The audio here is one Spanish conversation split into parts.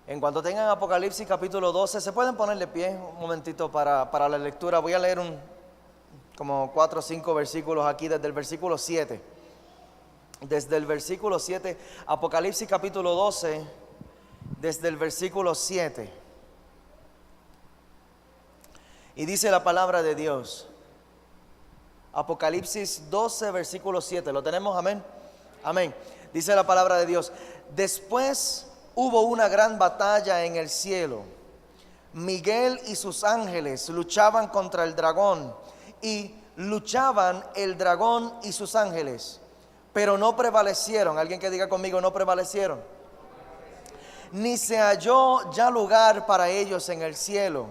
En cuanto tengan Apocalipsis capítulo 12, se pueden poner de pie un momentito para la lectura. Voy a leer como 4 o 5 versículos aquí desde el versículo 7. Desde el versículo 7, Apocalipsis capítulo 12, desde el versículo 7. Y dice la palabra de Dios. Apocalipsis 12, versículo 7. ¿Lo tenemos? Amén. Amén. Dice la palabra de Dios. Después hubo una gran batalla en el cielo. Miguel y sus ángeles luchaban contra el dragón. Y luchaban el dragón y sus ángeles, pero no prevalecieron. Alguien que diga conmigo, no prevalecieron. Ni se halló ya lugar para ellos en el cielo.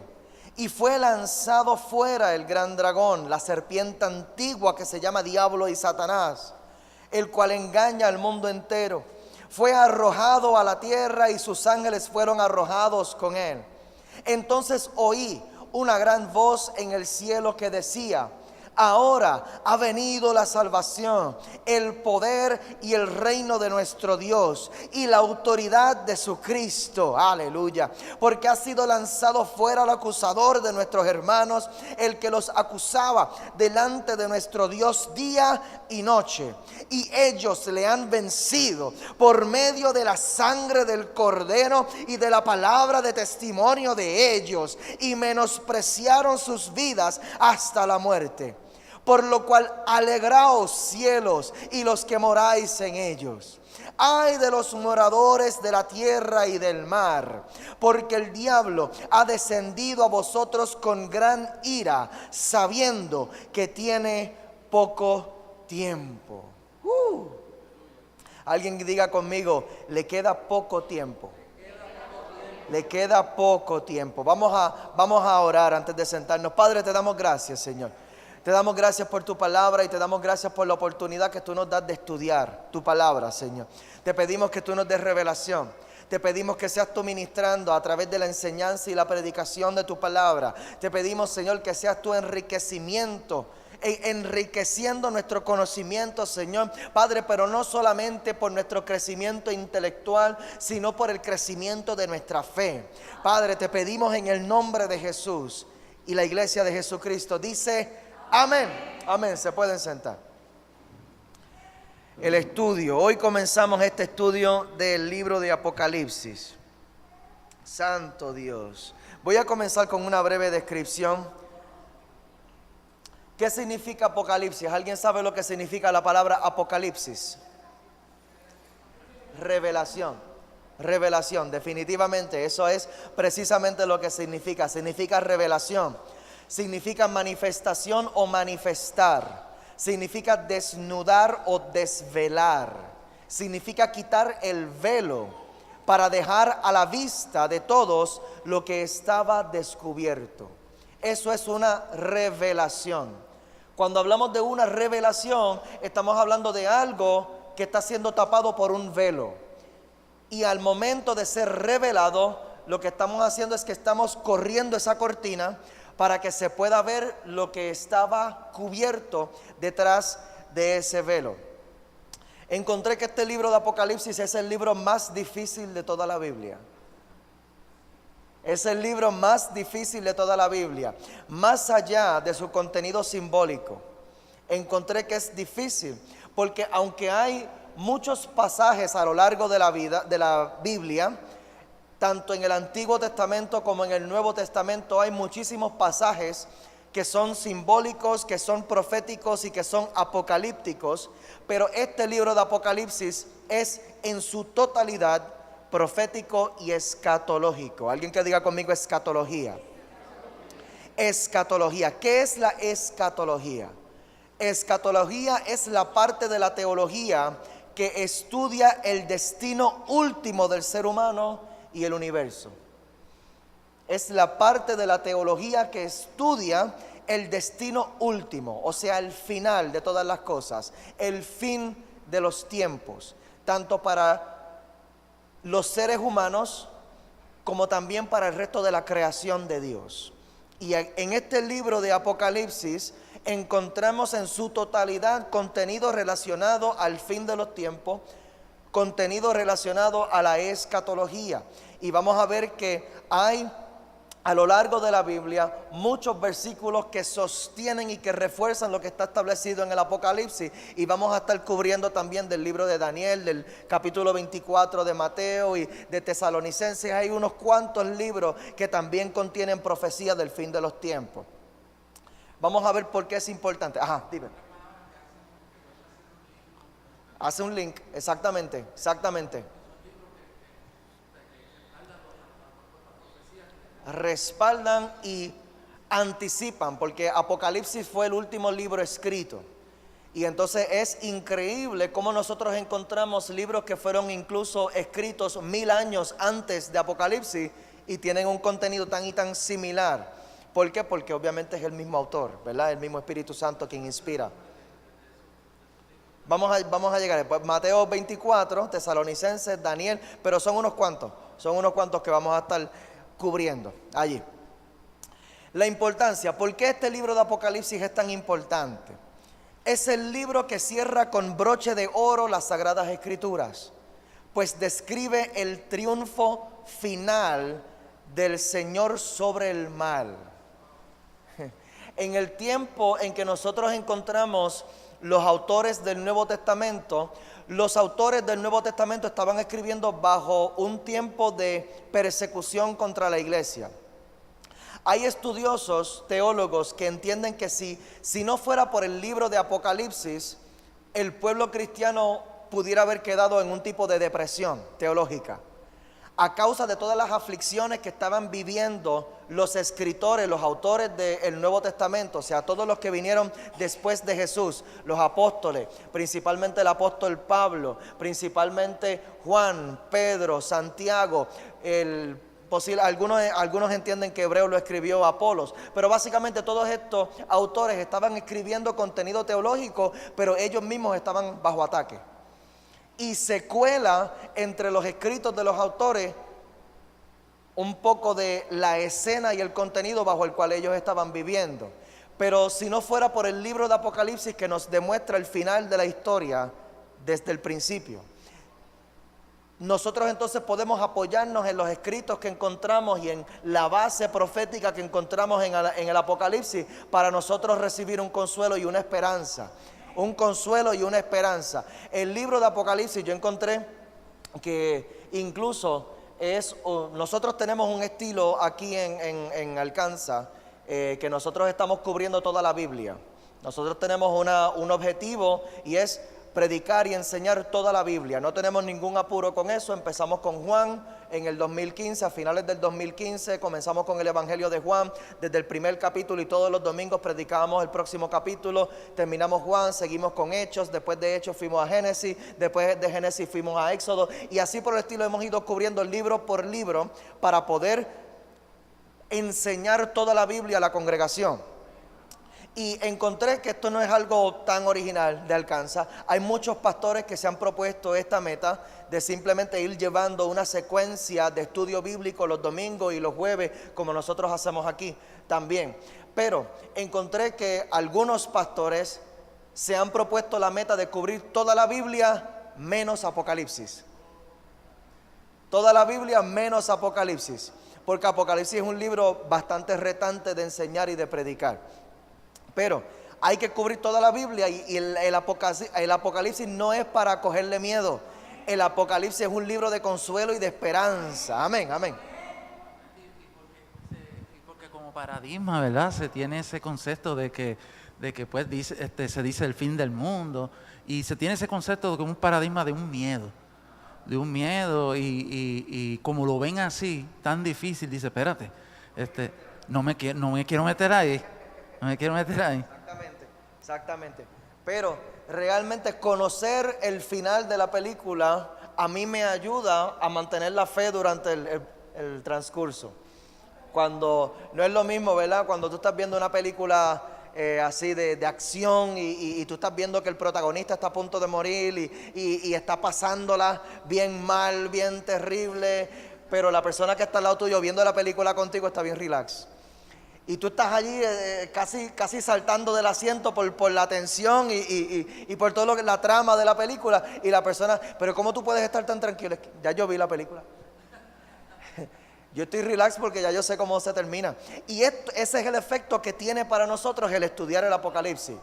Y fue lanzado fuera el gran dragón, la serpiente antigua que se llama Diablo y Satanás, el cual engaña al mundo entero. Fue arrojado a la tierra y sus ángeles fueron arrojados con él. Entonces oí una gran voz en el cielo que decía: ahora ha venido la salvación, el poder y el reino de nuestro Dios y la autoridad de su Cristo. Aleluya. Porque ha sido lanzado fuera el acusador de nuestros hermanos, el que los acusaba delante de nuestro Dios día y noche. Y ellos le han vencido por medio de la sangre del Cordero y de la palabra de testimonio de ellos, y menospreciaron sus vidas hasta la muerte. Por lo cual alegraos cielos y los que moráis en ellos. Ay de los moradores de la tierra y del mar, porque el diablo ha descendido a vosotros con gran ira, sabiendo que tiene poco tiempo. Alguien diga conmigo, le queda poco tiempo. Le queda poco tiempo. Vamos a orar antes de sentarnos. Padre, te damos gracias, Señor. Te damos gracias por tu palabra y te damos gracias por la oportunidad que tú nos das de estudiar tu palabra, Señor. Te pedimos que tú nos des revelación. Te pedimos que seas tú ministrando a través de la enseñanza y la predicación de tu palabra. Te pedimos, Señor, que seas tú enriqueciendo nuestro conocimiento, Señor. Padre, pero no solamente por nuestro crecimiento intelectual, sino por el crecimiento de nuestra fe. Padre, te pedimos en el nombre de Jesús. Y la iglesia de Jesucristo dice: amén, amén. Se pueden sentar. El estudio. Hoy comenzamos este estudio del libro de Apocalipsis. Santo Dios. Voy a comenzar con una breve descripción. ¿Qué significa Apocalipsis? ¿Alguien sabe lo que significa la palabra Apocalipsis? Revelación. Revelación, definitivamente. Eso es precisamente lo que significa. Significa revelación. Significa manifestación o manifestar. Significa desnudar o desvelar. Significa quitar el velo para dejar a la vista de todos lo que estaba descubierto. Eso es una revelación. Cuando hablamos de una revelación, estamos hablando de algo que está siendo tapado por un velo. Y al momento de ser revelado, lo que estamos haciendo es que estamos corriendo esa cortina para que se pueda ver lo que estaba cubierto detrás de ese velo. Encontré que este libro de Apocalipsis es el libro más difícil de toda la Biblia. Es el libro más difícil de toda la Biblia. Más allá de su contenido simbólico, encontré que es difícil, porque aunque hay muchos pasajes a lo largo de la Biblia, tanto en el Antiguo Testamento como en el Nuevo Testamento, hay muchísimos pasajes que son simbólicos, que son proféticos y que son apocalípticos. Pero este libro de Apocalipsis es en su totalidad profético y escatológico. Alguien que diga conmigo escatología. Escatología. ¿Qué es la escatología? Escatología es la parte de la teología que estudia el destino último del ser humano y el universo. Es la parte de la teología que estudia el destino último, o sea, el final de todas las cosas, el fin de los tiempos, tanto para los seres humanos como también para el resto de la creación de Dios. Y en este libro de Apocalipsis encontramos en su totalidad contenido relacionado al fin de los tiempos, contenido relacionado a la escatología. Y vamos a ver que hay a lo largo de la Biblia muchos versículos que sostienen y que refuerzan lo que está establecido en el Apocalipsis, y vamos a estar cubriendo también del libro de Daniel, del capítulo 24 de Mateo y de Tesalonicenses. Hay unos cuantos libros que también contienen profecía del fin de los tiempos. Vamos a ver por qué es importante. Ajá, dime. Hace un link, exactamente. Respaldan y anticipan, porque Apocalipsis fue el último libro escrito. Y entonces es increíble cómo nosotros encontramos libros que fueron incluso escritos 1000 años antes de Apocalipsis y tienen un contenido tan y tan similar. ¿Por qué? Porque obviamente es el mismo autor, ¿verdad? El mismo Espíritu Santo quien inspira. Vamos a llegar después. Mateo 24, Tesalonicenses, Daniel, pero son unos cuantos que vamos a estar cubriendo allí. La importancia, ¿por qué este libro de Apocalipsis es tan importante? Es el libro que cierra con broche de oro las Sagradas Escrituras, pues describe el triunfo final del Señor sobre el mal. En el tiempo en que nosotros encontramos los autores del Nuevo Testamento, los autores del Nuevo Testamento estaban escribiendo bajo un tiempo de persecución contra la iglesia. Hay estudiosos, teólogos, que entienden que si no fuera por el libro de Apocalipsis, el pueblo cristiano pudiera haber quedado en un tipo de depresión teológica, a causa de todas las aflicciones que estaban viviendo los escritores, los autores del Nuevo Testamento, o sea, todos los que vinieron después de Jesús, los apóstoles, principalmente el apóstol Pablo, principalmente Juan, Pedro, Santiago, algunos entienden que Hebreo lo escribió Apolos, pero básicamente todos estos autores estaban escribiendo contenido teológico, pero ellos mismos estaban bajo ataque. Y se cuela entre los escritos de los autores un poco de la escena y el contenido bajo el cual ellos estaban viviendo. Pero si no fuera por el libro de Apocalipsis, que nos demuestra el final de la historia desde el principio, nosotros entonces podemos apoyarnos en los escritos que encontramos y en la base profética que encontramos en el Apocalipsis para nosotros recibir un consuelo y una esperanza. Un consuelo y una esperanza. El libro de Apocalipsis, yo encontré que incluso nosotros tenemos un estilo aquí en Alcanza, que nosotros estamos cubriendo toda la Biblia. Nosotros tenemos un objetivo, y es predicar y enseñar toda la Biblia. No tenemos ningún apuro con eso. Empezamos con Juan en el 2015, a finales del 2015 comenzamos con el Evangelio de Juan desde el primer capítulo, y todos los domingos predicábamos el próximo capítulo. Terminamos Juan, seguimos con Hechos, después de Hechos fuimos a Génesis, después de Génesis fuimos a Éxodo, y así por el estilo hemos ido cubriendo libro por libro para poder enseñar toda la Biblia a la congregación. Y encontré que esto no es algo tan original de Alcanza. Hay muchos pastores que se han propuesto esta meta de simplemente ir llevando una secuencia de estudio bíblico los domingos y los jueves, como nosotros hacemos aquí también. Pero encontré que algunos pastores se han propuesto la meta de cubrir toda la Biblia menos Apocalipsis. Toda la Biblia menos Apocalipsis, porque Apocalipsis es un libro bastante retante de enseñar y de predicar. Pero hay que cubrir toda la Biblia, y el Apocalipsis no es para cogerle miedo. El Apocalipsis es un libro de consuelo y de esperanza. Amén, amén. Y porque como paradigma, ¿verdad? Se tiene ese concepto de que pues se dice el fin del mundo, y se tiene ese concepto de un paradigma de un miedo, y como lo ven así, tan difícil, dice, espérate, no me quiero meter ahí. Exactamente. Pero realmente conocer el final de la película a mí me ayuda a mantener la fe durante el transcurso. Cuando no es lo mismo, ¿verdad? Cuando tú estás viendo una película así de acción, y tú estás viendo que el protagonista está a punto de morir y está pasándola bien mal, bien terrible, pero la persona que está al lado tuyo viendo la película contigo está bien relax. Y tú estás allí casi saltando del asiento por la tensión y por todo la trama de la película. Y la persona, pero ¿cómo tú puedes estar tan tranquilo? Es que ya yo vi la película. Yo estoy relax porque ya yo sé cómo se termina. Y ese es el efecto que tiene para nosotros el estudiar el Apocalipsis.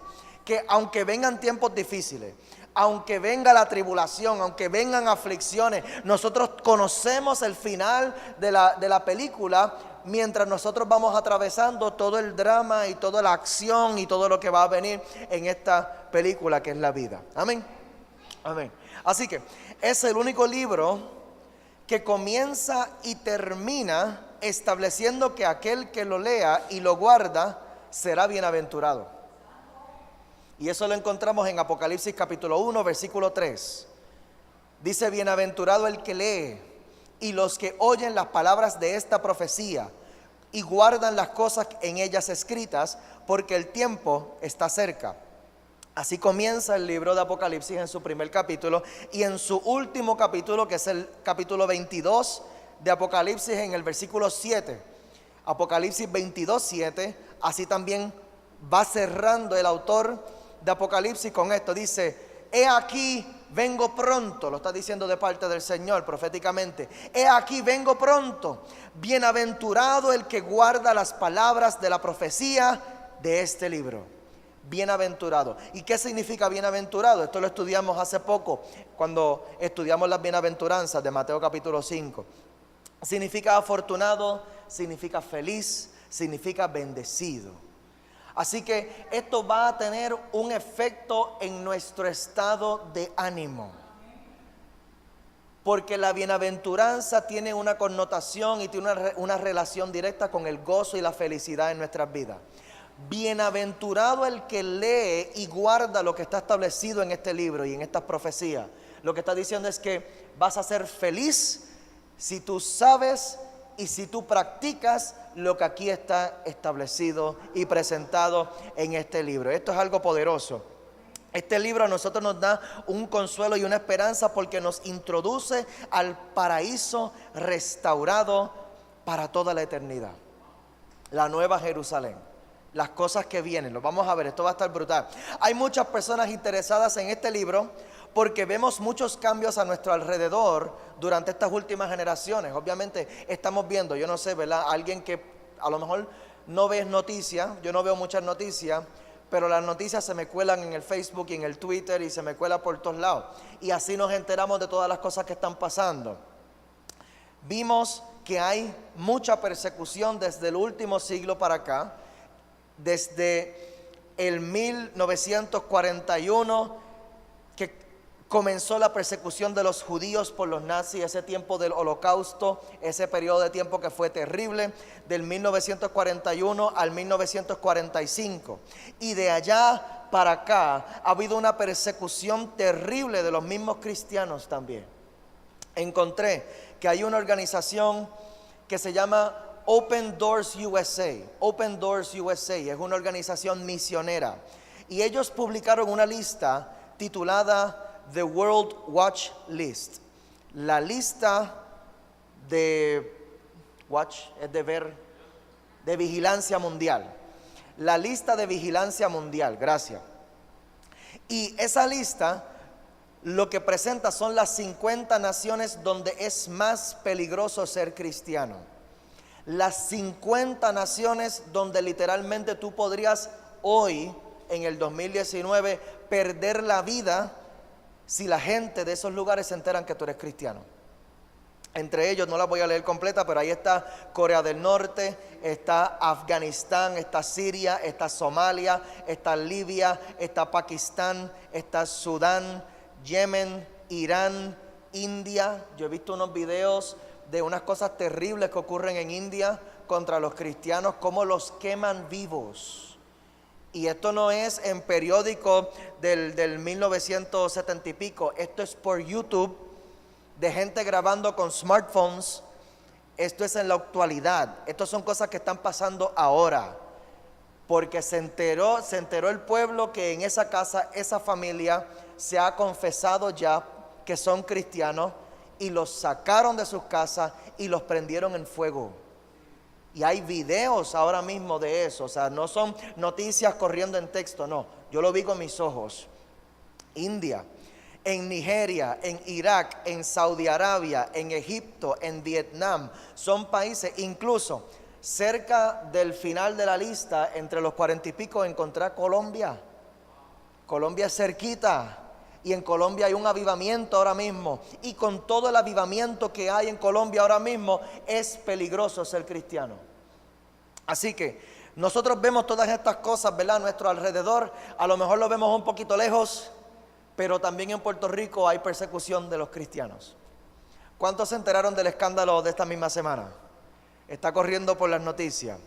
Que aunque vengan tiempos difíciles, aunque venga la tribulación, aunque vengan aflicciones, nosotros conocemos el final de la película mientras nosotros vamos atravesando todo el drama y toda la acción y todo lo que va a venir en esta película que es la vida. Amén. Amén. Así que es el único libro que comienza y termina estableciendo que aquel que lo lea y lo guarda será bienaventurado. Y eso lo encontramos en Apocalipsis capítulo 1, versículo 3. Dice: bienaventurado el que lee y los que oyen las palabras de esta profecía y guardan las cosas en ellas escritas, porque el tiempo está cerca. Así comienza el libro de Apocalipsis en su primer capítulo, y en su último capítulo, que es el capítulo 22 de Apocalipsis, en el versículo 7. Apocalipsis 22, 7. Así también va cerrando el autor de Apocalipsis con esto. Dice: he aquí, vengo pronto. Lo está diciendo de parte del Señor proféticamente. He aquí, vengo pronto. Bienaventurado el que guarda las palabras de la profecía de este libro. Bienaventurado. ¿Y qué significa bienaventurado? Esto lo estudiamos hace poco cuando estudiamos las bienaventuranzas de Mateo capítulo 5. Significa afortunado, significa feliz, significa bendecido. Así que esto va a tener un efecto en nuestro estado de ánimo, porque la bienaventuranza tiene una connotación y tiene una relación directa con el gozo y la felicidad en nuestras vidas. Bienaventurado el que lee y guarda lo que está establecido en este libro y en estas profecías. Lo que está diciendo es que vas a ser feliz si tú sabes y si tú practicas lo que aquí está establecido y presentado en este libro. Esto es algo poderoso. Este libro a nosotros nos da un consuelo y una esperanza porque nos introduce al paraíso restaurado para toda la eternidad. La nueva Jerusalén. Las cosas que vienen, lo vamos a ver, esto va a estar brutal. Hay muchas personas interesadas en este libro porque vemos muchos cambios a nuestro alrededor durante estas últimas generaciones. Obviamente estamos viendo, yo no sé, ¿verdad? Alguien que a lo mejor no ves noticias, yo no veo muchas noticias, pero las noticias se me cuelan en el Facebook y en el Twitter y se me cuelan por todos lados. Y así nos enteramos de todas las cosas que están pasando. Vimos que hay mucha persecución desde el último siglo para acá. Desde el 1941 que comenzó la persecución de los judíos por los nazis, ese tiempo del holocausto, ese periodo de tiempo que fue terrible, del 1941 al 1945. Y de allá para acá ha habido una persecución terrible de los mismos cristianos también. Encontré que hay una organización que se llama Open Doors USA. Open Doors USA es una organización misionera y ellos publicaron una lista titulada The World Watch List. La lista de watch es de ver, de vigilancia mundial. La lista de vigilancia mundial, gracias. Y esa lista lo que presenta son las 50 naciones donde es más peligroso ser cristiano. Las 50 naciones donde literalmente tú podrías hoy, en el 2019, perder la vida si la gente de esos lugares se enteran que tú eres cristiano. Entre ellos, no la voy a leer completa, pero ahí está Corea del Norte, está Afganistán, está Siria, está Somalia, está Libia, está Pakistán, está Sudán, Yemen, Irán, India. Yo he visto unos videos de unas cosas terribles que ocurren en India contra los cristianos, cómo los queman vivos. Y esto no es en periódico del 1970 y pico, esto es por YouTube, de gente grabando con smartphones. Esto es en la actualidad, estas son cosas que están pasando ahora, porque se enteró el pueblo que en esa casa, esa familia se ha confesado ya que son cristianos, y los sacaron de sus casas y los prendieron en fuego. Y hay videos ahora mismo de eso, o sea, no son noticias corriendo en texto, no. Yo lo vi con mis ojos. India, en Nigeria, en Irak, en Saudi Arabia, en Egipto, en Vietnam, son países, incluso cerca del final de la lista, entre los 40 y pico, encontré Colombia. Colombia es cerquita. Y en Colombia hay un avivamiento ahora mismo. Y con todo el avivamiento que hay en Colombia ahora mismo, es peligroso ser cristiano. Así que nosotros vemos todas estas cosas, ¿verdad?, a nuestro alrededor. A lo mejor lo vemos un poquito lejos, pero también en Puerto Rico hay persecución de los cristianos. ¿Cuántos se enteraron del escándalo de esta misma semana? Está corriendo por las noticias.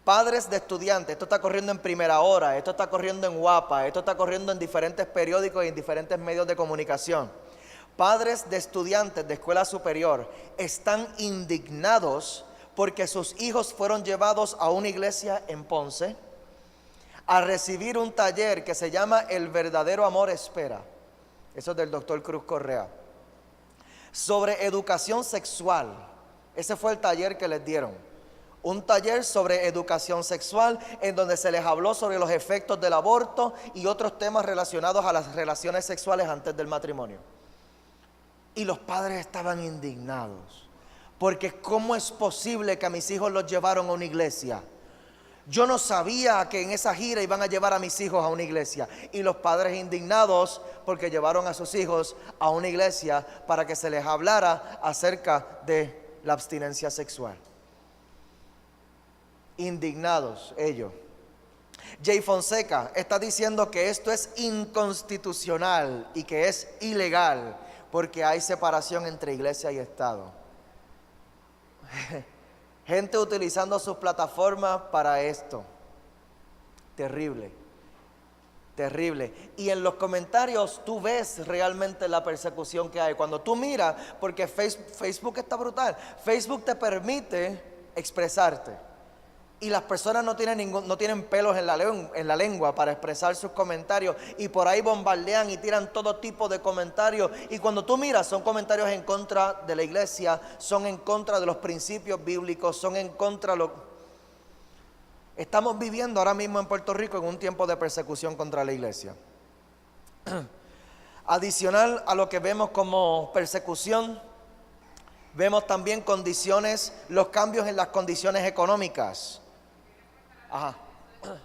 Padres de estudiantes, esto está corriendo en Primera Hora, esto está corriendo en Guapa, esto está corriendo en diferentes periódicos y en diferentes medios de comunicación. Padres de estudiantes de escuela superior están indignados porque sus hijos fueron llevados a una iglesia en Ponce a recibir un taller que se llama El verdadero amor espera. Eso es del doctor Cruz Correa. Sobre educación sexual. Ese fue el taller que les dieron. Un taller sobre educación sexual en donde se les habló sobre los efectos del aborto y otros temas relacionados a las relaciones sexuales antes del matrimonio. Y los padres estaban indignados, porque ¿cómo es posible que a mis hijos los llevaron a una iglesia? Yo no sabía que en esa gira iban a llevar a mis hijos a una iglesia. Y los padres indignados porque llevaron a sus hijos a una iglesia para que se les hablara acerca de la abstinencia sexual. Indignados ellos. Jay Fonseca está diciendo que esto es inconstitucional y que es ilegal porque hay separación entre iglesia y Estado. Gente utilizando sus plataformas para esto. Terrible, terrible. Y en los comentarios tú ves realmente la persecución que hay. Cuando tú miras, porque Facebook está brutal. Facebook te permite expresarte. Y las personas no tienen pelos en la lengua para expresar sus comentarios. Y por ahí bombardean y tiran todo tipo de comentarios. Y cuando tú miras, son comentarios en contra de la iglesia, son en contra de los principios bíblicos, son en contra de lo... Estamos viviendo ahora mismo en Puerto Rico en un tiempo de persecución contra la iglesia. Adicional a lo que vemos como persecución, vemos también los cambios en las condiciones económicas. Ajá. Los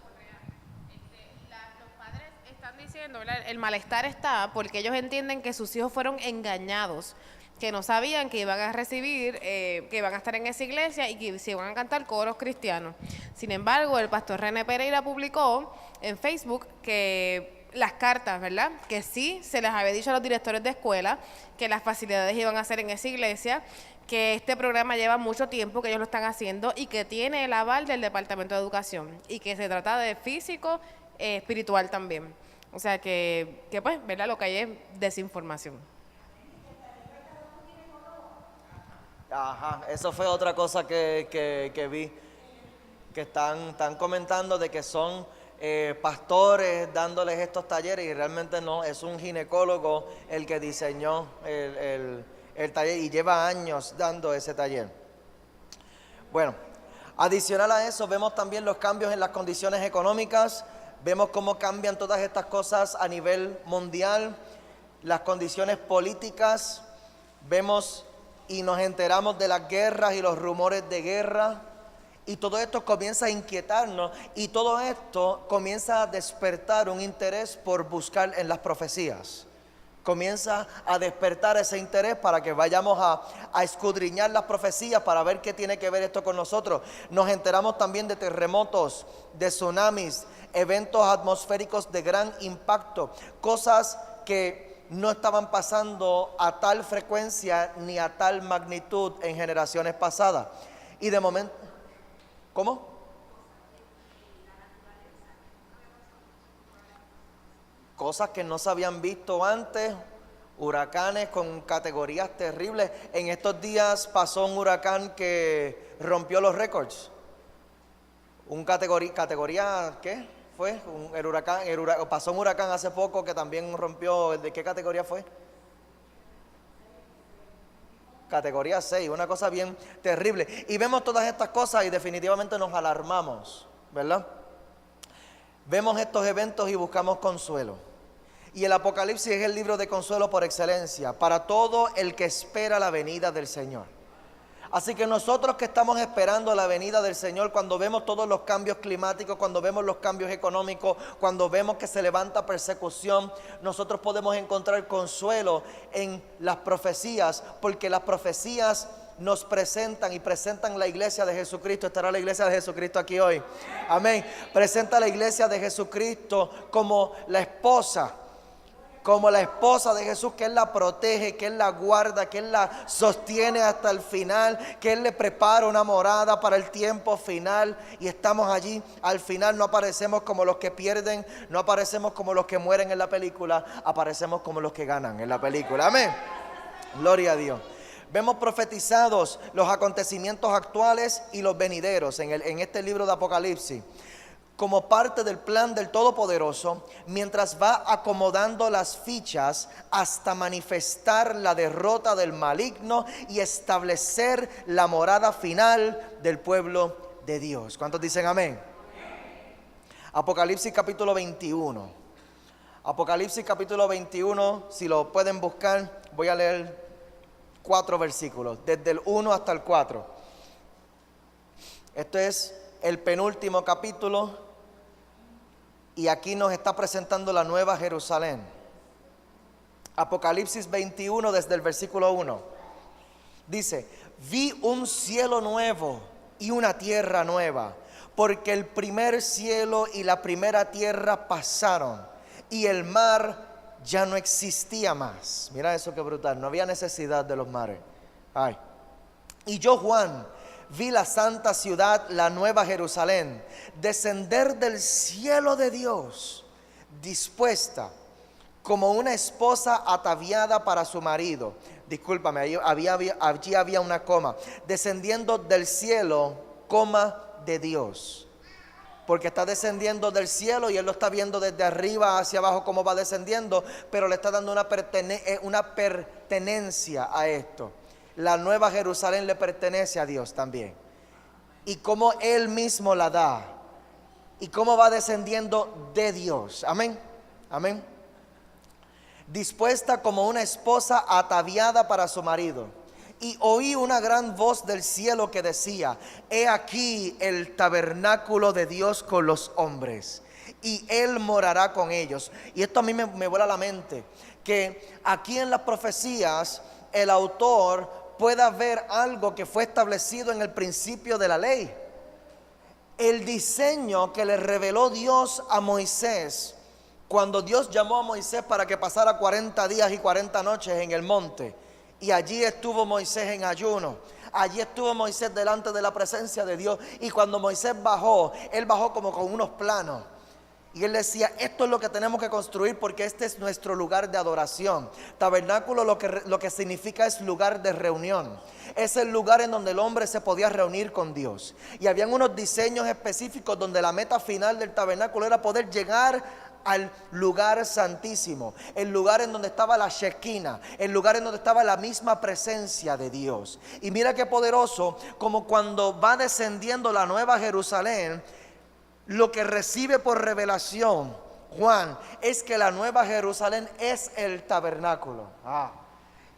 padres están diciendo, ¿verdad? El malestar está porque ellos entienden que sus hijos fueron engañados, que no sabían que iban a recibir, que iban a estar en esa iglesia y que se iban a cantar coros cristianos. Sin embargo, el pastor René Pereira publicó en Facebook que las cartas, ¿verdad?, que sí se les había dicho a los directores de escuela que las facilidades iban a ser en esa iglesia, que este programa lleva mucho tiempo que ellos lo están haciendo y que tiene el aval del Departamento de Educación y que se trata de físico, espiritual también. O sea que pues, ¿verdad?, lo que hay es desinformación. Ajá, eso fue otra cosa que vi, que están comentando de que son pastores dándoles estos talleres y realmente no, es un ginecólogo el que diseñó el taller y lleva años dando ese taller. Bueno, adicional a eso vemos también los cambios en las condiciones económicas, vemos cómo cambian todas estas cosas a nivel mundial, las condiciones políticas, vemos y nos enteramos de las guerras y los rumores de guerra. Y todo esto comienza a inquietarnos y todo esto comienza a despertar un interés por buscar en las profecías. Comienza a despertar ese interés para que vayamos a escudriñar las profecías para ver qué tiene que ver esto con nosotros. Nos enteramos también de terremotos, de tsunamis, eventos atmosféricos de gran impacto, cosas que no estaban pasando a tal frecuencia ni a tal magnitud en generaciones pasadas. Y de momento... ¿Cómo? Cosas que no se habían visto antes, huracanes con categorías terribles. En estos días pasó un huracán que rompió los récords. ¿Categoría qué fue? Pasó un huracán hace poco que también rompió. ¿De qué categoría fue? Categoría 6, una cosa bien terrible. Y vemos todas estas cosas y definitivamente nos alarmamos, ¿verdad? Vemos estos eventos y buscamos consuelo. Y el Apocalipsis es el libro de consuelo por excelencia para todo el que espera la venida del Señor. Así que nosotros que estamos esperando la venida del Señor, cuando vemos todos los cambios climáticos, cuando vemos los cambios económicos, cuando vemos que se levanta persecución, nosotros podemos encontrar consuelo en las profecías, porque las profecías nos presentan y presentan la iglesia de Jesucristo. ¿Estará la iglesia de Jesucristo aquí hoy? Amén. Presenta la iglesia de Jesucristo como la esposa de Jesús, que Él la protege, que Él la guarda, que Él la sostiene hasta el final, que Él le prepara una morada para el tiempo final, y estamos allí al final. No aparecemos como los que pierden, no aparecemos como los que mueren en la película, aparecemos como los que ganan en la película. Amén. Gloria a Dios. Vemos profetizados los acontecimientos actuales y los venideros en este libro de Apocalipsis, como parte del plan del Todopoderoso, mientras va acomodando las fichas hasta manifestar la derrota del maligno y establecer la morada final del pueblo de Dios. ¿Cuántos dicen amén? Apocalipsis capítulo 21. Apocalipsis capítulo 21, si lo pueden buscar, voy a leer 4 versículos, desde el 1 hasta el 4. Esto es el penúltimo capítulo. Y aquí nos está presentando la nueva Jerusalén. Apocalipsis 21 desde el versículo 1. Dice: vi un cielo nuevo y una tierra nueva, porque el primer cielo y la primera tierra pasaron, y el mar ya no existía más. Mira eso, qué brutal. No había necesidad de los mares. Ay. Y yo, Juan, vi la santa ciudad, la nueva Jerusalén, descender del cielo de Dios, dispuesta como una esposa ataviada para su marido. Discúlpame, allí había una coma. Descendiendo del cielo, coma de Dios. Porque está descendiendo del cielo y él lo está viendo desde arriba hacia abajo cómo va descendiendo, pero le está dando una pertenencia a esto. La nueva Jerusalén le pertenece a Dios también. Y cómo Él mismo la da. Y cómo va descendiendo de Dios. Amén. Amén. Dispuesta como una esposa ataviada para su marido. Y oí una gran voz del cielo que decía: he aquí el tabernáculo de Dios con los hombres, y Él morará con ellos. Y esto a mí me vuela la mente, que aquí en las profecías el autor pueda ver algo que fue establecido en el principio de la ley. El diseño que le reveló Dios a Moisés, cuando Dios llamó a Moisés para que pasara 40 días y 40 noches en el monte, y allí estuvo Moisés en ayuno. Allí estuvo Moisés delante de la presencia de Dios, y cuando Moisés bajó, él bajó como con unos planos. Y él decía: esto es lo que tenemos que construir, porque este es nuestro lugar de adoración. Tabernáculo lo que significa es lugar de reunión. Es el lugar en donde el hombre se podía reunir con Dios. Y habían unos diseños específicos donde la meta final del tabernáculo era poder llegar al lugar santísimo, el lugar en donde estaba la Shekinah, el lugar en donde estaba la misma presencia de Dios. Y mira qué poderoso, como cuando va descendiendo la nueva Jerusalén, lo que recibe por revelación Juan es que la nueva Jerusalén es el tabernáculo.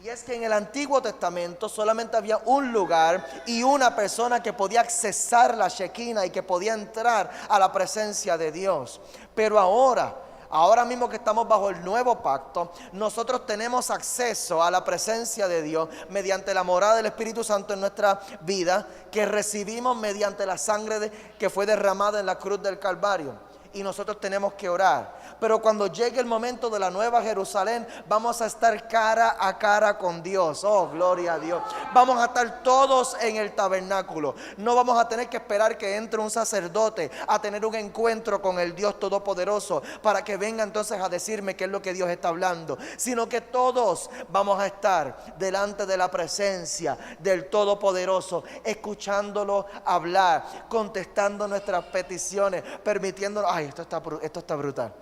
Y es que en el Antiguo Testamento solamente había un lugar y una persona que podía accesar la Shekinah y que podía entrar a la presencia de Dios. Pero ahora mismo que estamos bajo el nuevo pacto, nosotros tenemos acceso a la presencia de Dios mediante la morada del Espíritu Santo en nuestra vida, que recibimos mediante la sangre que fue derramada en la cruz del Calvario. Y nosotros tenemos que orar. Pero cuando llegue el momento de la nueva Jerusalén, vamos a estar cara a cara con Dios. Oh, gloria a Dios. Vamos a estar todos en el tabernáculo. No vamos a tener que esperar que entre un sacerdote a tener un encuentro con el Dios Todopoderoso para que venga entonces a decirme qué es lo que Dios está hablando, sino que todos vamos a estar delante de la presencia del Todopoderoso, escuchándolo hablar, contestando nuestras peticiones, permitiéndonos. Ay, esto está brutal.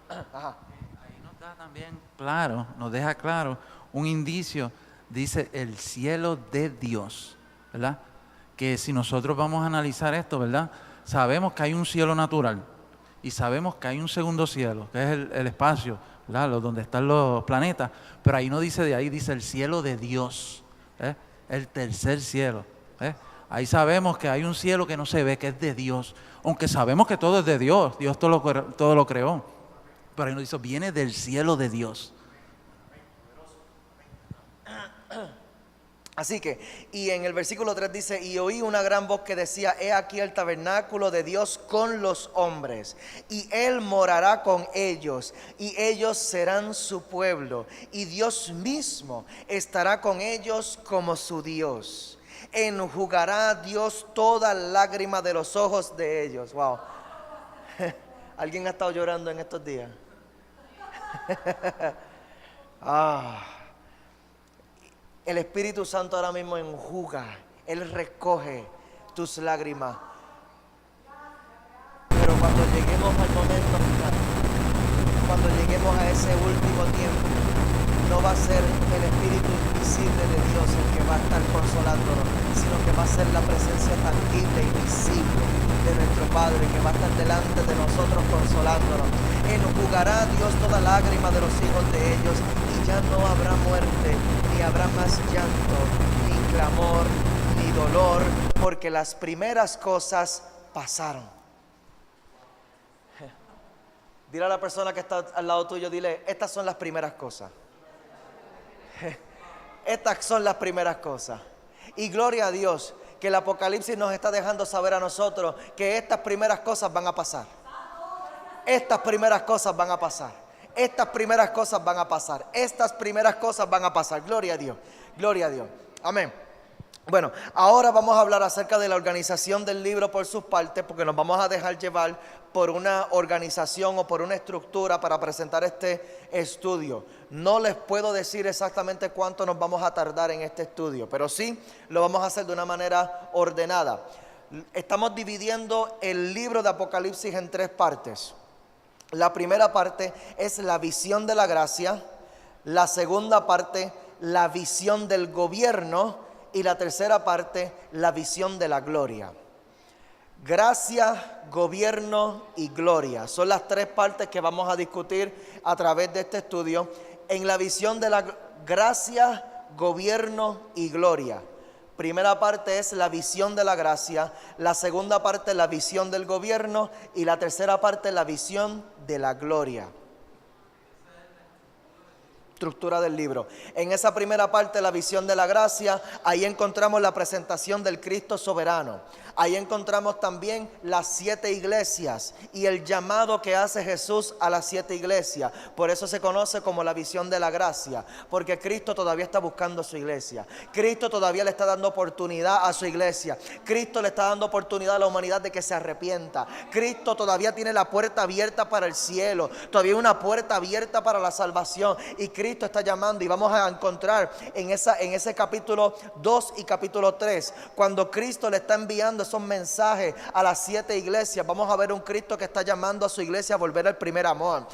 Ajá. Ahí nos da también claro, nos deja claro un indicio dice el cielo de Dios, ¿verdad? Que si nosotros vamos a analizar esto, ¿verdad? Sabemos que hay un cielo natural y sabemos que hay un segundo cielo, que es el espacio, ¿verdad? Donde están los planetas, pero ahí no dice de ahí, dice el cielo de Dios, el tercer cielo. Ahí sabemos que hay un cielo que no se ve, que es de Dios, aunque sabemos que todo es de Dios, Dios todo lo creó, pero ahí nos dice, viene del cielo de Dios. Así que, y en el versículo 3 dice, y oí una gran voz que decía, he aquí el tabernáculo de Dios con los hombres, y Él morará con ellos, y ellos serán su pueblo, y Dios mismo estará con ellos como su Dios. Enjugará Dios toda lágrima de los ojos de ellos. Wow. ¿Alguien ha estado llorando en estos días? El Espíritu Santo ahora mismo enjuga, Él recoge tus lágrimas. Pero cuando lleguemos al momento final, cuando lleguemos a ese último tiempo, no va a ser el Espíritu invisible de Dios el que va a estar consolándonos, sino que va a ser la presencia tangible y visible de nuestro Padre, que va a estar delante de nosotros consolándonos. Enjugará Dios toda lágrima de los hijos de ellos, y ya no habrá muerte, ni habrá más llanto, ni clamor, ni dolor, porque las primeras cosas pasaron. Dile a la persona que está al lado tuyo, dile, estas son las primeras cosas. Estas son las primeras cosas. Y gloria a Dios que el Apocalipsis nos está dejando saber a nosotros que estas primeras cosas van a pasar. Estas primeras cosas van a pasar. Estas primeras cosas van a pasar. Estas primeras cosas van a pasar. Gloria a Dios. Gloria a Dios. Amén. Bueno, ahora vamos a hablar acerca de la organización del libro por sus partes, porque nos vamos a dejar llevar por una organización o por una estructura para presentar este estudio. No les puedo decir exactamente cuánto nos vamos a tardar en este estudio, pero sí lo vamos a hacer de una manera ordenada. Estamos dividiendo el libro de Apocalipsis en 3 partes. La primera parte es la visión de la gracia, la segunda parte, la visión del gobierno, y la tercera parte, la visión de la gloria. Gracia, gobierno y gloria son las 3 partes que vamos a discutir a través de este estudio. En la visión de la gracia, gobierno y gloria, primera parte es la visión de la gracia, la segunda parte la visión del gobierno y la tercera parte la visión de la gloria. Estructura del libro. En esa primera parte, la visión de la gracia, ahí encontramos la presentación del Cristo soberano. Ahí encontramos también las 7 iglesias y el llamado que hace Jesús a las 7 iglesias. Por eso se conoce como la visión de la gracia, porque Cristo todavía está buscando su iglesia. Cristo todavía le está dando oportunidad a su iglesia. Cristo le está dando oportunidad a la humanidad de que se arrepienta. Cristo todavía tiene la puerta abierta para el cielo. Todavía hay una puerta abierta para la salvación. Y Cristo está llamando, y vamos a encontrar en ese capítulo 2 y capítulo 3, cuando Cristo le está enviando esos mensajes a las 7 iglesias, vamos a ver un Cristo que está llamando a su iglesia a volver al primer amor.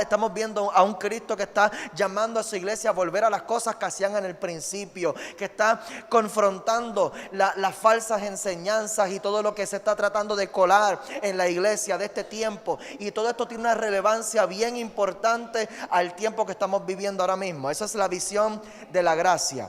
Estamos viendo a un Cristo que está llamando a su iglesia a volver a las cosas que hacían en el principio, que está confrontando las falsas enseñanzas y todo lo que se está tratando de colar en la iglesia de este tiempo. Y todo esto tiene una relevancia bien importante al tiempo que estamos viviendo ahora mismo. Esa es la visión de la gracia.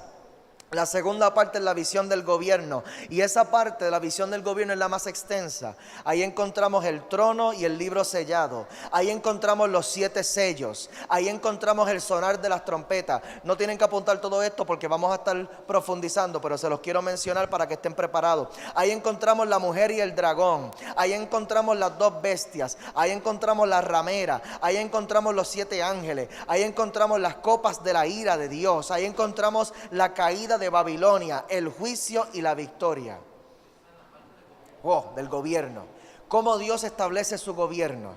La segunda parte es la visión del gobierno, y esa parte de la visión del gobierno es la más extensa. Ahí encontramos el trono y el libro sellado. Ahí encontramos los 7 sellos. Ahí encontramos el sonar de las trompetas. No tienen que apuntar todo esto porque vamos a estar profundizando, pero se los quiero mencionar para que estén preparados. Ahí encontramos la mujer y el dragón. Ahí encontramos las 2 bestias. Ahí encontramos la ramera. Ahí encontramos los 7 ángeles. Ahí encontramos las copas de la ira de Dios. Ahí encontramos la caída de Babilonia, el juicio y la victoria. Del gobierno. ¿Cómo Dios establece su gobierno?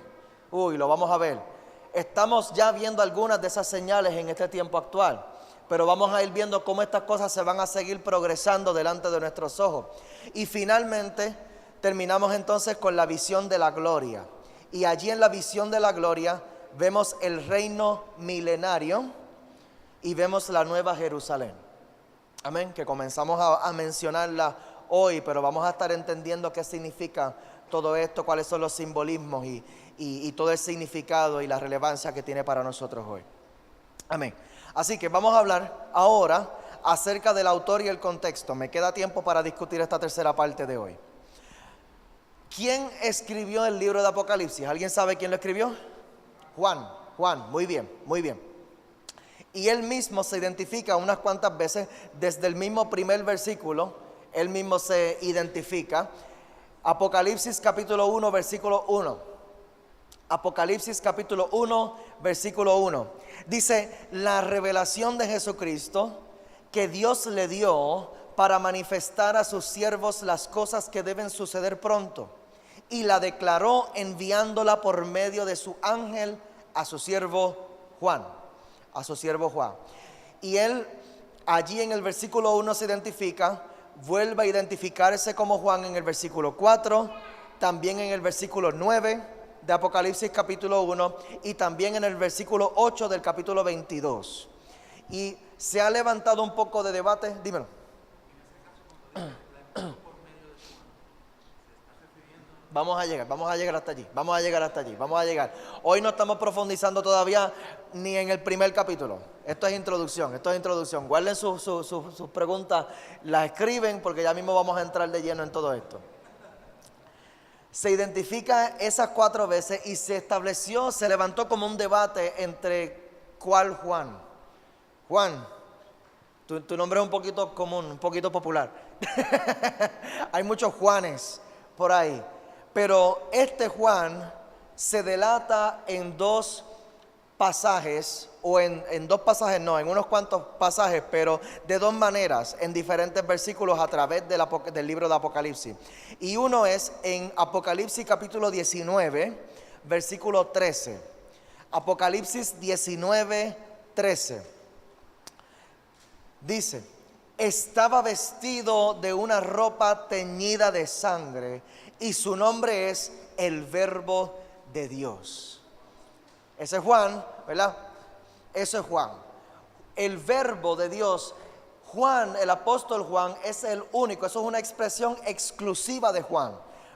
Lo vamos a ver. Estamos ya viendo algunas de esas señales en este tiempo actual, pero vamos a ir viendo cómo estas cosas se van a seguir progresando delante de nuestros ojos. Y finalmente terminamos entonces con la visión de la gloria. Y allí en la visión de la gloria vemos el reino milenario, y vemos la nueva Jerusalén. Amén, que comenzamos a mencionarla hoy, pero vamos a estar entendiendo qué significa todo esto, cuáles son los simbolismos y todo el significado y la relevancia que tiene para nosotros hoy. Amén. Así que vamos a hablar ahora acerca del autor y el contexto. Me queda tiempo para discutir esta tercera parte de hoy. ¿Quién escribió el libro de Apocalipsis? ¿Alguien sabe quién lo escribió? Juan, muy bien, muy bien. Y él mismo se identifica unas cuantas veces, desde el mismo primer versículo, él mismo se identifica. Apocalipsis capítulo 1, versículo 1. Apocalipsis capítulo 1, versículo 1. Dice, la revelación de Jesucristo que Dios le dio para manifestar a sus siervos las cosas que deben suceder pronto. Y la declaró enviándola por medio de su ángel a su siervo Juan. A su siervo Juan. Y él allí en el versículo 1 se identifica, vuelve a identificarse como Juan en el versículo 4, también en el versículo 9 de Apocalipsis capítulo 1 y también en el versículo 8 del capítulo 22. Y se ha levantado un poco de debate, dímelo. Vamos a llegar hasta allí. Hoy no estamos profundizando todavía ni en el primer capítulo. Esto es introducción. Guarden sus preguntas, las escriben porque ya mismo vamos a entrar de lleno en todo esto. Se identifica esas 4 veces y se levantó como un debate entre ¿cuál Juan? Juan, tu nombre es un poquito común, un poquito popular. Hay muchos Juanes por ahí. Pero este Juan se delata en 2 pasajes, o en unos cuantos pasajes, pero de 2 maneras, en diferentes versículos a través del libro de Apocalipsis. Y uno es en Apocalipsis capítulo 19, versículo 13. Apocalipsis 19, 13. Dice, estaba vestido de una ropa teñida de sangre, y su nombre es el Verbo de Dios. Ese es Juan, ¿verdad? Eso es Juan. El Verbo de Dios. Juan, el apóstol Juan, es el único. Eso es una expresión exclusiva de Juan.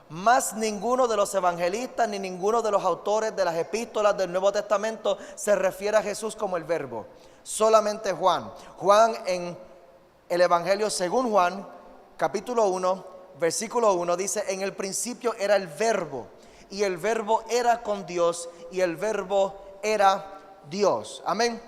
Más ninguno de los evangelistas ni ninguno de los autores de las epístolas del Nuevo Testamento se refiere a Jesús como el Verbo. Solamente Juan. Juan en el Evangelio según Juan, capítulo 1, versículo 1 dice, en el principio era el Verbo, y el Verbo era con Dios, y el Verbo era Dios. Amén.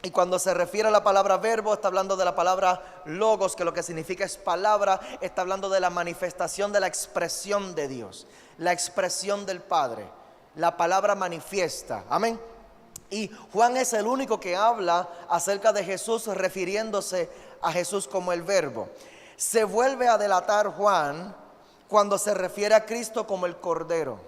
Y cuando se refiere a la palabra verbo, está hablando de la palabra logos, que lo que significa es palabra. Está hablando de la manifestación de la expresión de Dios, la expresión del Padre, la palabra manifiesta. Amén. Y Juan es el único que habla acerca de Jesús, refiriéndose a Jesús como el Verbo. Se vuelve a delatar Juan cuando se refiere a Cristo como el Cordero.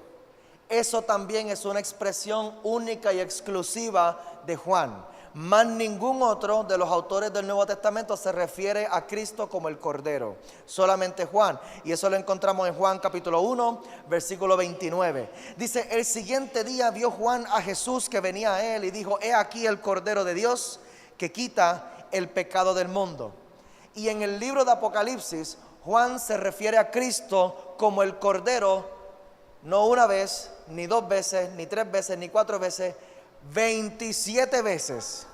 Eso también es una expresión única y exclusiva de Juan. Más ningún otro de los autores del Nuevo Testamento se refiere a Cristo como el Cordero. Solamente Juan. Y eso lo encontramos en Juan capítulo 1, versículo 29. Dice, el siguiente día vio Juan a Jesús que venía a él y dijo, he aquí el Cordero de Dios que quita el pecado del mundo. Y en el libro de Apocalipsis, Juan se refiere a Cristo como el Cordero, no una vez, ni 2 veces, ni 3 veces, ni 4 veces, 27 veces.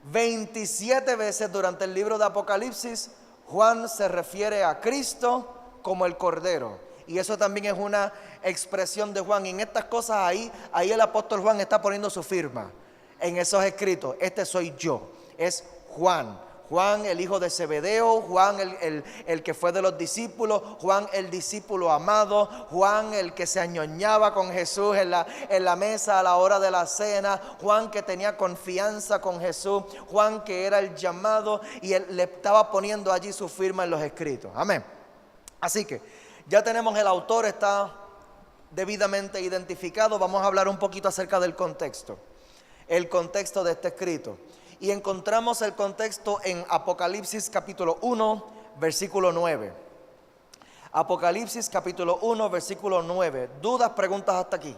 27 veces durante el libro de Apocalipsis, Juan se refiere a Cristo como el Cordero. Y eso también es una expresión de Juan. Y en estas cosas ahí el apóstol Juan está poniendo su firma en esos escritos. Este soy yo, es Juan. Juan el hijo de Zebedeo, Juan el que fue de los discípulos, Juan el discípulo amado, Juan el que se añoñaba con Jesús en la mesa a la hora de la cena, Juan que tenía confianza con Jesús, Juan que era el llamado y él le estaba poniendo allí su firma en los escritos. Amén. Así que ya tenemos el autor, está debidamente identificado. Vamos a hablar un poquito acerca del contexto, el contexto de este escrito. Y encontramos el contexto en Apocalipsis capítulo 1, versículo 9. Apocalipsis capítulo 1, versículo 9. ¿Dudas, preguntas hasta aquí?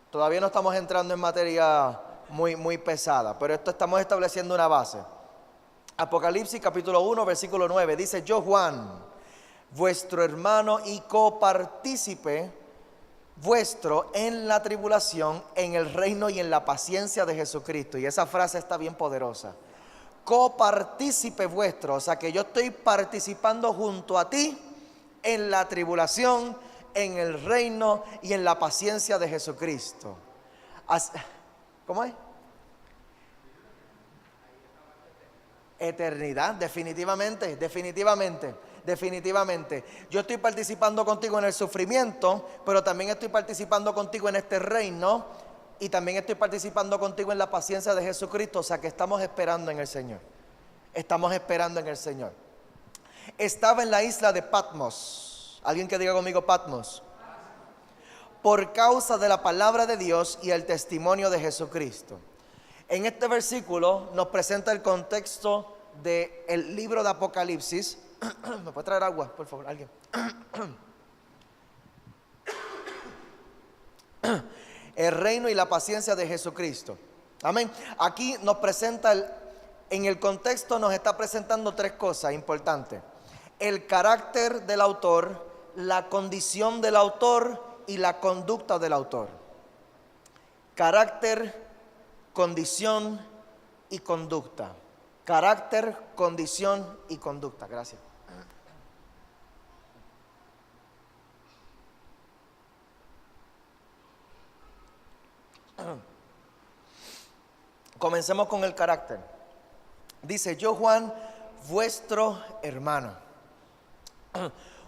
Todavía no estamos entrando en materia muy pesada, pero esto estamos estableciendo una base. Apocalipsis capítulo 1, versículo 9, dice: yo, Juan, vuestro hermano y copartícipe vuestro en la tribulación, en el reino y en la paciencia de Jesucristo. Y esa frase está bien poderosa. Copartícipe vuestro, o sea que yo estoy participando junto a ti en la tribulación, en el reino y en la paciencia de Jesucristo. ¿Cómo es? Eternidad, definitivamente. Yo estoy participando contigo en el sufrimiento, pero también estoy participando contigo en este reino y también estoy participando contigo en la paciencia de Jesucristo. O sea que estamos esperando en el Señor. Estaba en la isla de Patmos. Alguien que diga conmigo Patmos. Por causa de la palabra de Dios y el testimonio de Jesucristo. En este versículo nos presenta el contexto del libro de Apocalipsis. ¿Me puede traer agua, por favor, alguien? El reino y la paciencia de Jesucristo. Amén. Aquí nos presenta, en el contexto nos está presentando tres cosas importantes. El carácter del autor, la condición del autor y la conducta del autor. Carácter, condición y conducta. Carácter, condición y conducta. Gracias. Comencemos con el carácter. Dice: yo, Juan, vuestro hermano.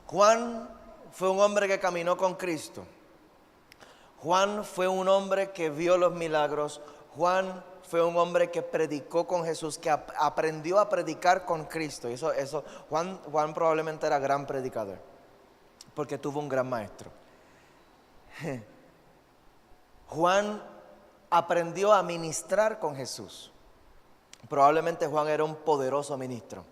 Juan fue un hombre que caminó con Cristo. Juan fue un hombre que vio los milagros. Juan fue un hombre que predicó con Jesús, que aprendió a predicar con Cristo. Y Juan probablemente era gran predicador, porque tuvo un gran maestro. Juan aprendió a ministrar con Jesús. Probablemente Juan era un poderoso ministro.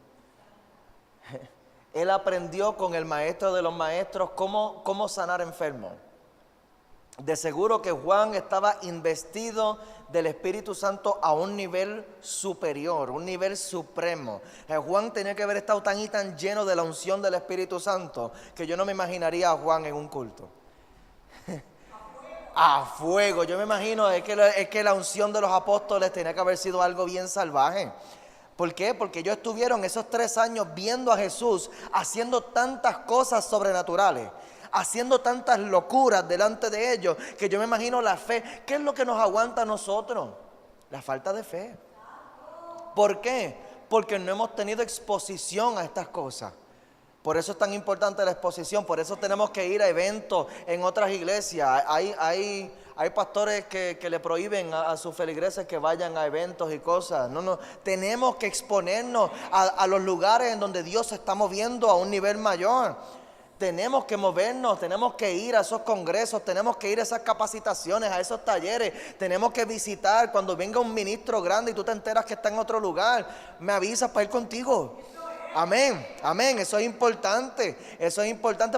Él aprendió con el maestro de los maestros cómo sanar enfermos. De seguro que Juan estaba investido del Espíritu Santo a un nivel superior, un nivel supremo. Juan tenía que haber estado tan y tan lleno de la unción del Espíritu Santo que yo no me imaginaría a Juan en un culto. A fuego, yo me imagino es que la unción de los apóstoles tenía que haber sido algo bien salvaje. ¿Por qué? Porque ellos estuvieron esos 3 años viendo a Jesús haciendo tantas cosas sobrenaturales, haciendo tantas locuras delante de ellos, que yo me imagino la fe. ¿Qué es lo que nos aguanta a nosotros? La falta de fe. ¿Por qué? Porque no hemos tenido exposición a estas cosas. Por eso es tan importante la exposición. Por eso tenemos que ir a eventos en otras iglesias. Hay pastores que le prohíben a sus feligreses que vayan a eventos y cosas. No, tenemos que exponernos a los lugares en donde Dios se está moviendo a un nivel mayor. Tenemos que movernos, tenemos que ir a esos congresos, tenemos que ir a esas capacitaciones, a esos talleres. Tenemos que visitar. Cuando venga un ministro grande y tú te enteras que está en otro lugar, me avisas para ir contigo. Amén, amén, eso es importante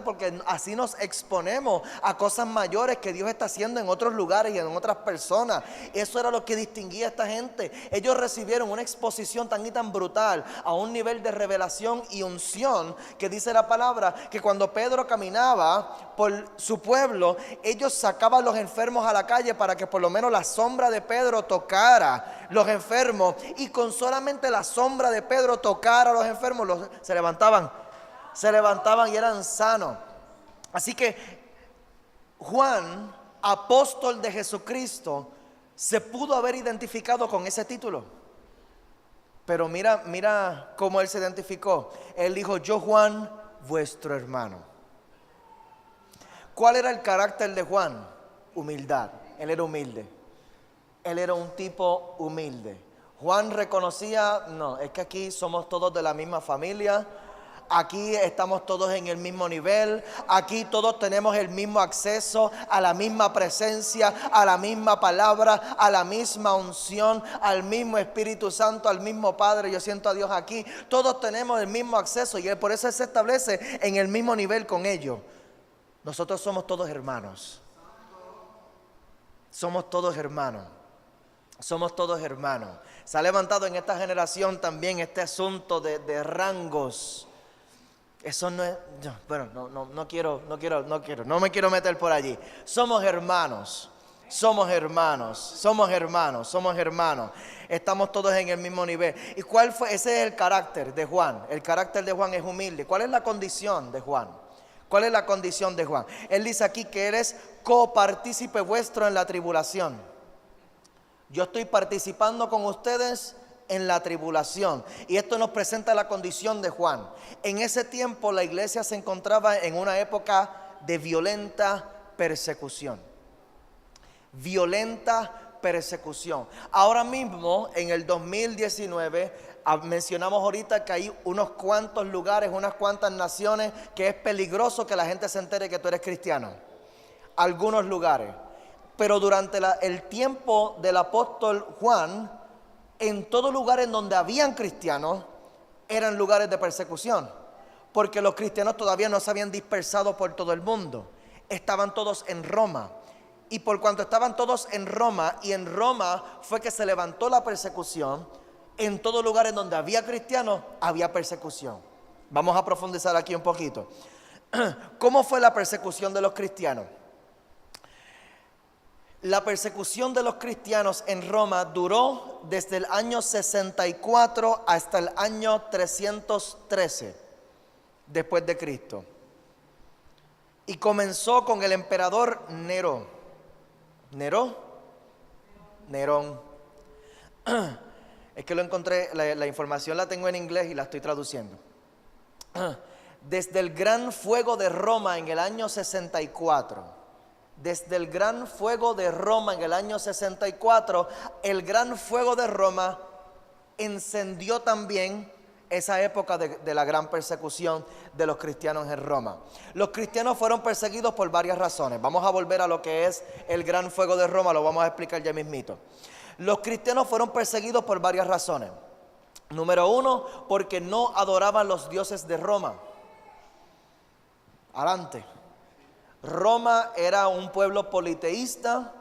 porque así nos exponemos a cosas mayores que Dios está haciendo en otros lugares y en otras personas. Eso era lo que distinguía a esta gente. Ellos recibieron una exposición tan y tan brutal a un nivel de revelación y unción que dice la palabra que cuando Pedro caminaba por su pueblo, ellos sacaban los enfermos a la calle para que por lo menos la sombra de Pedro tocara los enfermos, y con solamente la sombra de Pedro tocar a los enfermos, se levantaban y eran sanos. Así que Juan, apóstol de Jesucristo, se pudo haber identificado con ese título. Pero mira cómo él se identificó. Él dijo: yo, Juan, vuestro hermano. ¿Cuál era el carácter de Juan? Humildad. Él era humilde. Él era un tipo humilde. Juan reconocía: no, es que aquí somos todos de la misma familia, aquí estamos todos en el mismo nivel, aquí todos tenemos el mismo acceso a la misma presencia, a la misma palabra, a la misma unción, al mismo Espíritu Santo, al mismo Padre. Yo siento a Dios aquí. Todos tenemos el mismo acceso y por eso Él se establece en el mismo nivel con ellos. Nosotros somos todos hermanos. Somos todos hermanos. Somos todos hermanos. Se ha levantado en esta generación también este asunto de rangos. Eso no es, no quiero, no me quiero meter por allí. Somos hermanos. Estamos todos en el mismo nivel. ¿Y cuál fue? Ese es el carácter de Juan. El carácter de Juan es humilde. ¿Cuál es la condición de Juan? ¿Cuál es la condición de Juan? Él dice aquí que eres copartícipe vuestro en la tribulación. Yo estoy participando con ustedes en la tribulación. Y esto nos presenta la condición de Juan. En ese tiempo la iglesia se encontraba en una época de violenta persecución. Ahora mismo, en el 2019, mencionamos ahorita que hay unos cuantos lugares, unas cuantas naciones que es peligroso que la gente se entere que tú eres cristiano. Algunos lugares. Pero durante el tiempo del apóstol Juan, en todo lugar en donde habían cristianos, eran lugares de persecución. Porque los cristianos todavía no se habían dispersado por todo el mundo. Estaban todos en Roma. Y por cuanto estaban todos en Roma, y en Roma fue que se levantó la persecución, en todo lugar en donde había cristianos, había persecución. Vamos a profundizar aquí un poquito. ¿Cómo fue la persecución de los cristianos? La persecución de los cristianos en Roma duró desde el año 64 hasta el año 313 después de Cristo. Y comenzó con el emperador Nerón. Es que lo encontré, la información la tengo en inglés y la estoy traduciendo. Desde el gran fuego de Roma en el año 64. Desde el gran fuego de Roma en el año 64, el gran fuego de Roma encendió también esa época de la gran persecución de los cristianos en Roma. Los cristianos fueron perseguidos por varias razones. Vamos a volver a lo que es el gran fuego de Roma, lo vamos a explicar ya mismito. Los cristianos fueron perseguidos por varias razones. Número uno, porque no adoraban los dioses de Roma. Adelante. Roma era un pueblo politeísta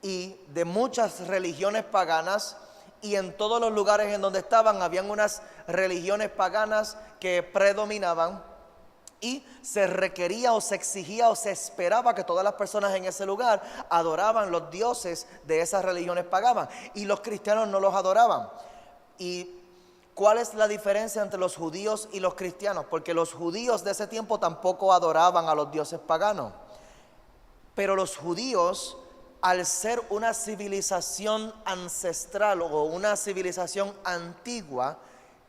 y de muchas religiones paganas, y en todos los lugares en donde estaban habían unas religiones paganas que predominaban, y se requería o se exigía o se esperaba que todas las personas en ese lugar adoraban los dioses de esas religiones paganas, y los cristianos no los adoraban. ¿Y cuál es la diferencia entre los judíos y los cristianos? Porque los judíos de ese tiempo tampoco adoraban a los dioses paganos, pero los judíos, al ser una civilización ancestral o una civilización antigua,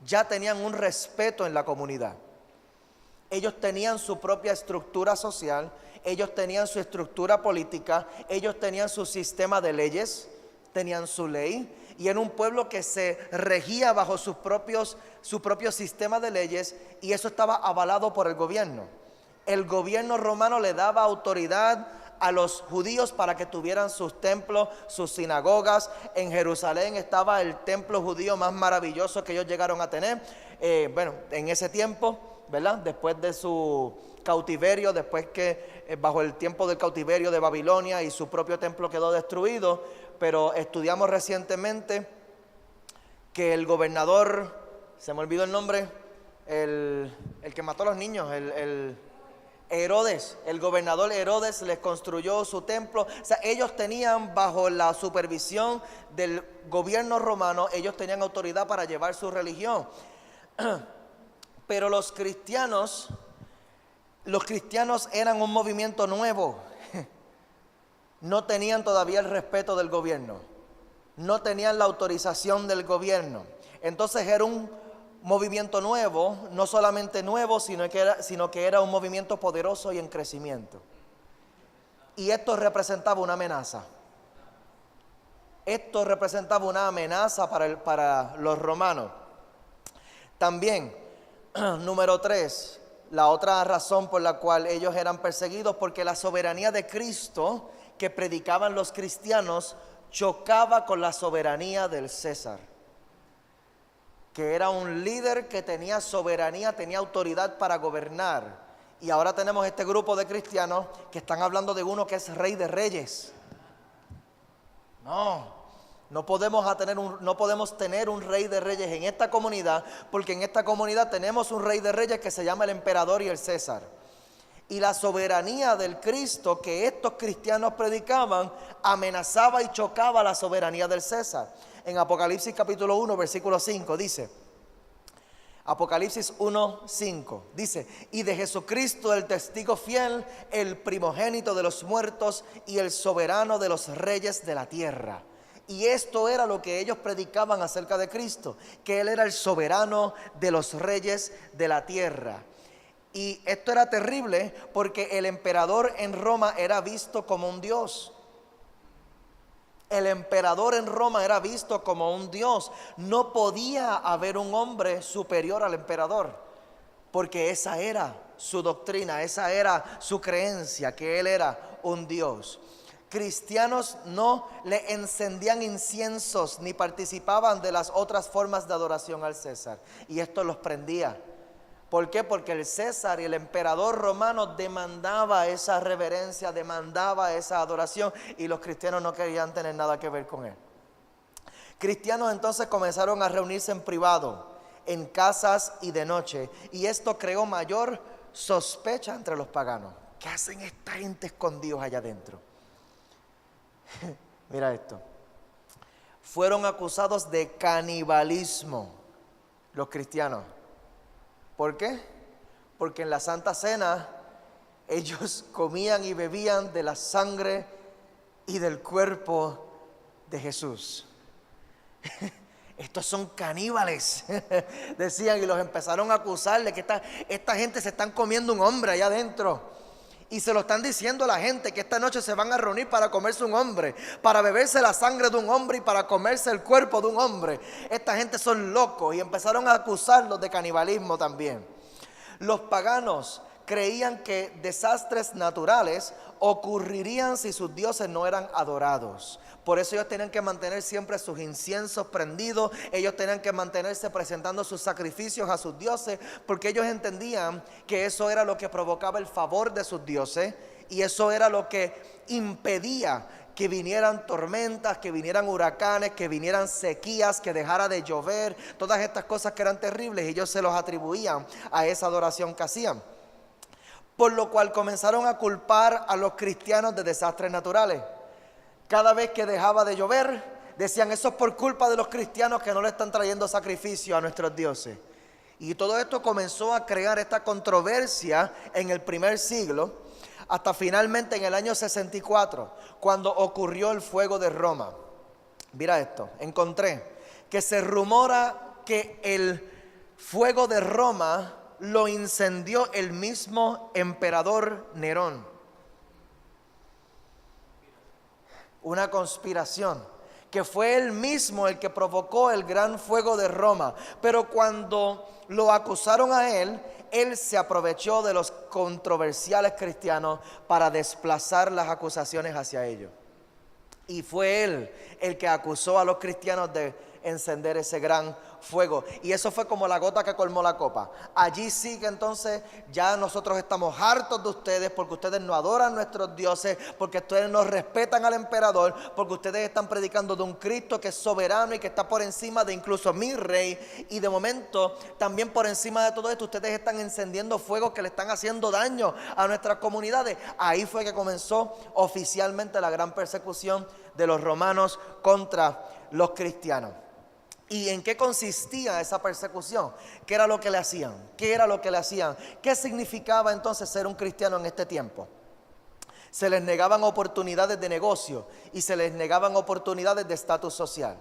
ya tenían un respeto en la comunidad. Ellos tenían su propia estructura social, ellos tenían su estructura política, ellos tenían su sistema de leyes, tenían su ley, y era un pueblo que se regía bajo su propio sistema de leyes, y eso estaba avalado por el gobierno. El gobierno romano le daba autoridad a los judíos para que tuvieran sus templos, sus sinagogas. En Jerusalén estaba el templo judío más maravilloso que ellos llegaron a tener, en ese tiempo, ¿verdad? Después de su cautiverio, después que bajo el tiempo del cautiverio de Babilonia y su propio templo quedó destruido. Pero estudiamos recientemente que el gobernador, se me olvidó el nombre, el que mató a los niños, Herodes, el gobernador Herodes les construyó su templo. O sea, ellos tenían, bajo la supervisión del gobierno romano, ellos tenían autoridad para llevar su religión. Pero los cristianos eran un movimiento nuevo. No tenían todavía el respeto del gobierno, no tenían la autorización del gobierno. Entonces era un movimiento nuevo, no solamente nuevo, sino que era un movimiento poderoso y en crecimiento. Y esto representaba una amenaza. Esto representaba una amenaza para los romanos. También, número 3, la otra razón por la cual ellos eran perseguidos, porque la soberanía de Cristo que predicaban los cristianos chocaba con la soberanía del César, que era un líder que tenía soberanía, tenía autoridad para gobernar. Y ahora tenemos este grupo de cristianos que están hablando de uno que es rey de reyes. No, No podemos tener un rey de reyes en esta comunidad, porque en esta comunidad tenemos un rey de reyes que se llama el emperador y el César. Y la soberanía del Cristo que estos cristianos predicaban amenazaba y chocaba la soberanía del César. En Apocalipsis capítulo 1, versículo 5 dice, Apocalipsis 1, 5 dice, y de Jesucristo el testigo fiel, el primogénito de los muertos y el soberano de los reyes de la tierra. Y esto era lo que ellos predicaban acerca de Cristo, que Él era el soberano de los reyes de la tierra. Y esto era terrible porque el emperador en Roma era visto como un dios. El emperador en Roma era visto como un dios. No podía haber un hombre superior al emperador, porque esa era su doctrina, esa era su creencia, que él era un dios. Cristianos no le encendían inciensos ni participaban de las otras formas de adoración al César. Y esto los prendía. ¿Por qué? Porque el César y el emperador romano demandaba esa reverencia, demandaba esa adoración, y los cristianos no querían tener nada que ver con él. Cristianos entonces comenzaron a reunirse en privado, en casas y de noche, y esto creó mayor sospecha entre los paganos. ¿Qué hacen esta gente escondidos allá adentro? Mira esto. Fueron acusados de canibalismo los cristianos. ¿Por qué? Porque en la Santa Cena ellos comían y bebían de la sangre y del cuerpo de Jesús. Estos son caníbales, decían, y los empezaron a acusar de que esta gente se están comiendo un hombre allá adentro. Y se lo están diciendo a la gente que esta noche se van a reunir para comerse un hombre, para beberse la sangre de un hombre y para comerse el cuerpo de un hombre. Esta gente son locos, y empezaron a acusarlos de canibalismo también. Los paganos creían que desastres naturales ocurrirían si sus dioses no eran adorados. Por eso ellos tenían que mantener siempre sus inciensos prendidos. Ellos tenían que mantenerse presentando sus sacrificios a sus dioses, porque ellos entendían que eso era lo que provocaba el favor de sus dioses, y eso era lo que impedía que vinieran tormentas, que vinieran huracanes, que vinieran sequías, que dejara de llover. Todas estas cosas que eran terribles, ellos se los atribuían a esa adoración que hacían. Por lo cual comenzaron a culpar a los cristianos de desastres naturales. Cada vez que dejaba de llover, decían, eso es por culpa de los cristianos que no le están trayendo sacrificio a nuestros dioses. Y todo esto comenzó a crear esta controversia en el primer siglo, hasta finalmente en el año 64, cuando ocurrió el fuego de Roma. Mira esto, encontré que se rumora que el fuego de Roma lo incendió el mismo emperador Nerón. Una conspiración, que fue él mismo el que provocó el gran fuego de Roma. Pero cuando lo acusaron a él, él se aprovechó de los controversiales cristianos para desplazar las acusaciones hacia ellos. Y fue él el que acusó a los cristianos de encender ese gran fuego. Y eso fue como la gota que colmó la copa. Allí sí que entonces ya nosotros estamos hartos de ustedes, porque ustedes no adoran a nuestros dioses, porque ustedes no respetan al emperador, porque ustedes están predicando de un Cristo que es soberano y que está por encima de incluso mi rey. Y de momento también por encima de todo esto ustedes están encendiendo fuegos que le están haciendo daño a nuestras comunidades. Ahí fue que comenzó oficialmente la gran persecución de los romanos contra los cristianos. ¿Y en qué consistía esa persecución? ¿Qué era lo que le hacían? ¿Qué era lo que le hacían? ¿Qué significaba entonces ser un cristiano en este tiempo? Se les negaban oportunidades de negocio y se les negaban oportunidades de estatus social.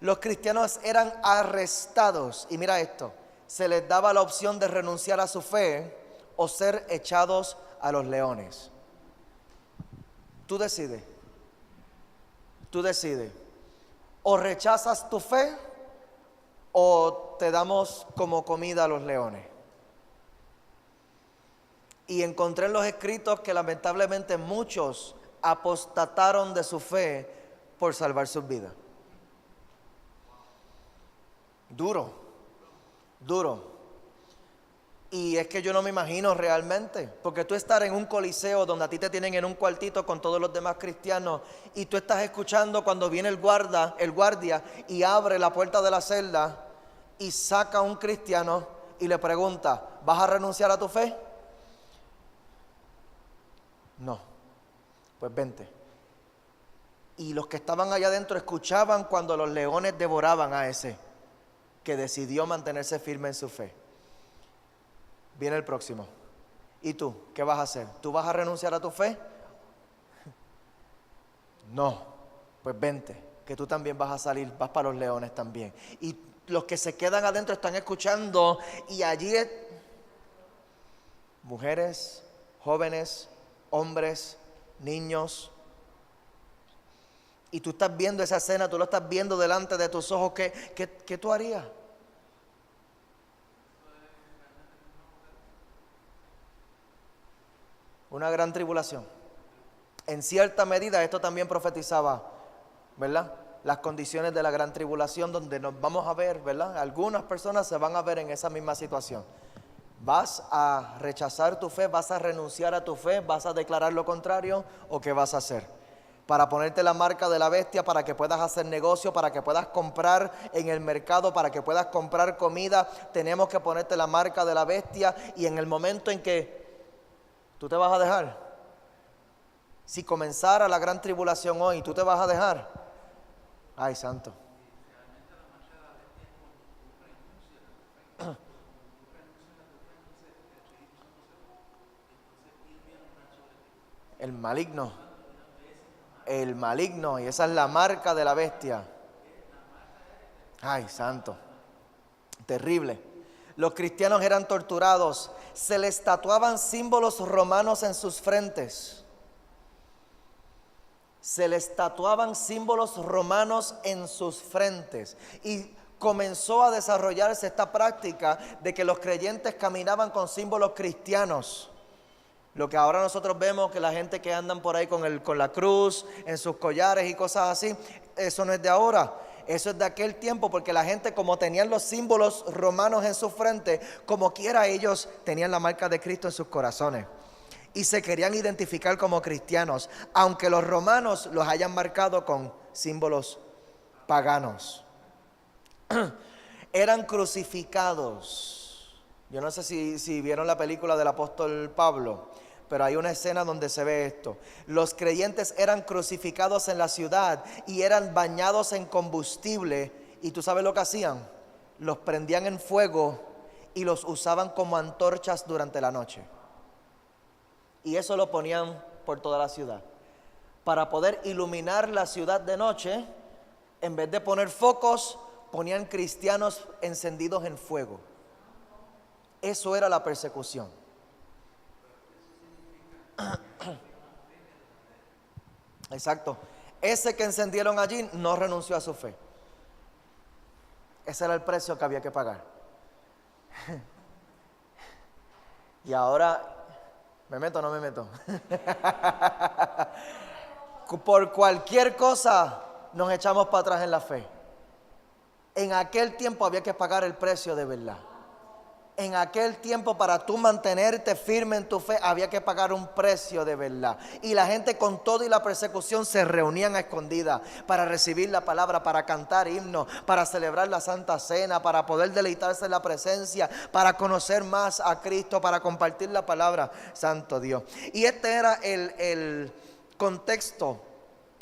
Los cristianos eran arrestados, y mira esto, se les daba la opción de renunciar a su fe o ser echados a los leones. Tú decides. Tú decides. O rechazas tu fe, o te damos como comida a los leones. Y encontré en los escritos que lamentablemente muchos apostataron de su fe por salvar sus vidas. Duro, duro. Y es que yo no me imagino realmente, porque tú estar en un coliseo donde a ti te tienen en un cuartito con todos los demás cristianos y tú estás escuchando cuando viene el guardia y abre la puerta de la celda y saca a un cristiano y le pregunta, ¿vas a renunciar a tu fe? No, pues vente. Y los que estaban allá adentro escuchaban cuando los leones devoraban a ese que decidió mantenerse firme en su fe. Viene el próximo. ¿Y tú? ¿Qué vas a hacer? ¿Tú vas a renunciar a tu fe? No, pues vente, que tú también vas a salir, vas para los leones también. Y los que se quedan adentro están escuchando y allí mujeres, jóvenes, hombres, niños. Y tú estás viendo esa escena, tú lo estás viendo delante de tus ojos. ¿Qué tú harías? Una gran tribulación. En cierta medida esto también profetizaba, ¿verdad? Las condiciones de la gran tribulación donde nos vamos a ver, ¿verdad? Algunas personas se van a ver en esa misma situación. ¿Vas a rechazar tu fe? ¿Vas a renunciar a tu fe? ¿Vas a declarar lo contrario? ¿O qué vas a hacer? Para ponerte la marca de la bestia, para que puedas hacer negocio, para que puedas comprar en el mercado, para que puedas comprar comida, tenemos que ponerte la marca de la bestia. Y en el momento en que ¿tú te vas a dejar? Si comenzara la gran tribulación hoy, ¿tú te vas a dejar? Ay, santo. El maligno, y esa es la marca de la bestia. Ay, santo. Terrible. Los cristianos eran torturados, se les tatuaban símbolos romanos en sus frentes. Se les tatuaban símbolos romanos en sus frentes. Y comenzó a desarrollarse esta práctica de que los creyentes caminaban con símbolos cristianos. Lo que ahora nosotros vemos que la gente que andan por ahí con la cruz, en sus collares y cosas así, eso no es de ahora. Eso es de aquel tiempo, porque la gente, como tenían los símbolos romanos en su frente, como quiera ellos tenían la marca de Cristo en sus corazones y se querían identificar como cristianos, aunque los romanos los hayan marcado con símbolos paganos. Eran crucificados. Yo no sé si vieron la película del apóstol Pablo, pero hay una escena donde se ve esto. Los creyentes eran crucificados en la ciudad y eran bañados en combustible. ¿Y tú sabes lo que hacían? Los prendían en fuego y los usaban como antorchas durante la noche. Y eso lo ponían por toda la ciudad. Para poder iluminar la ciudad de noche, en vez de poner focos, ponían cristianos encendidos en fuego. Eso era la persecución. Exacto. Ese que encendieron allí no renunció a su fe. Ese era el precio que había que pagar. Y ahora, ¿me meto o no me meto? Por cualquier cosa nos echamos para atrás en la fe. En aquel tiempo había que pagar el precio de verdad. En aquel tiempo, para tú mantenerte firme en tu fe, había que pagar un precio de verdad. Y la gente, con todo y la persecución, se reunían a escondidas para recibir la palabra, para cantar himnos, para celebrar la Santa Cena, para poder deleitarse en la presencia, para conocer más a Cristo, para compartir la palabra. Santo Dios. Y este era el contexto.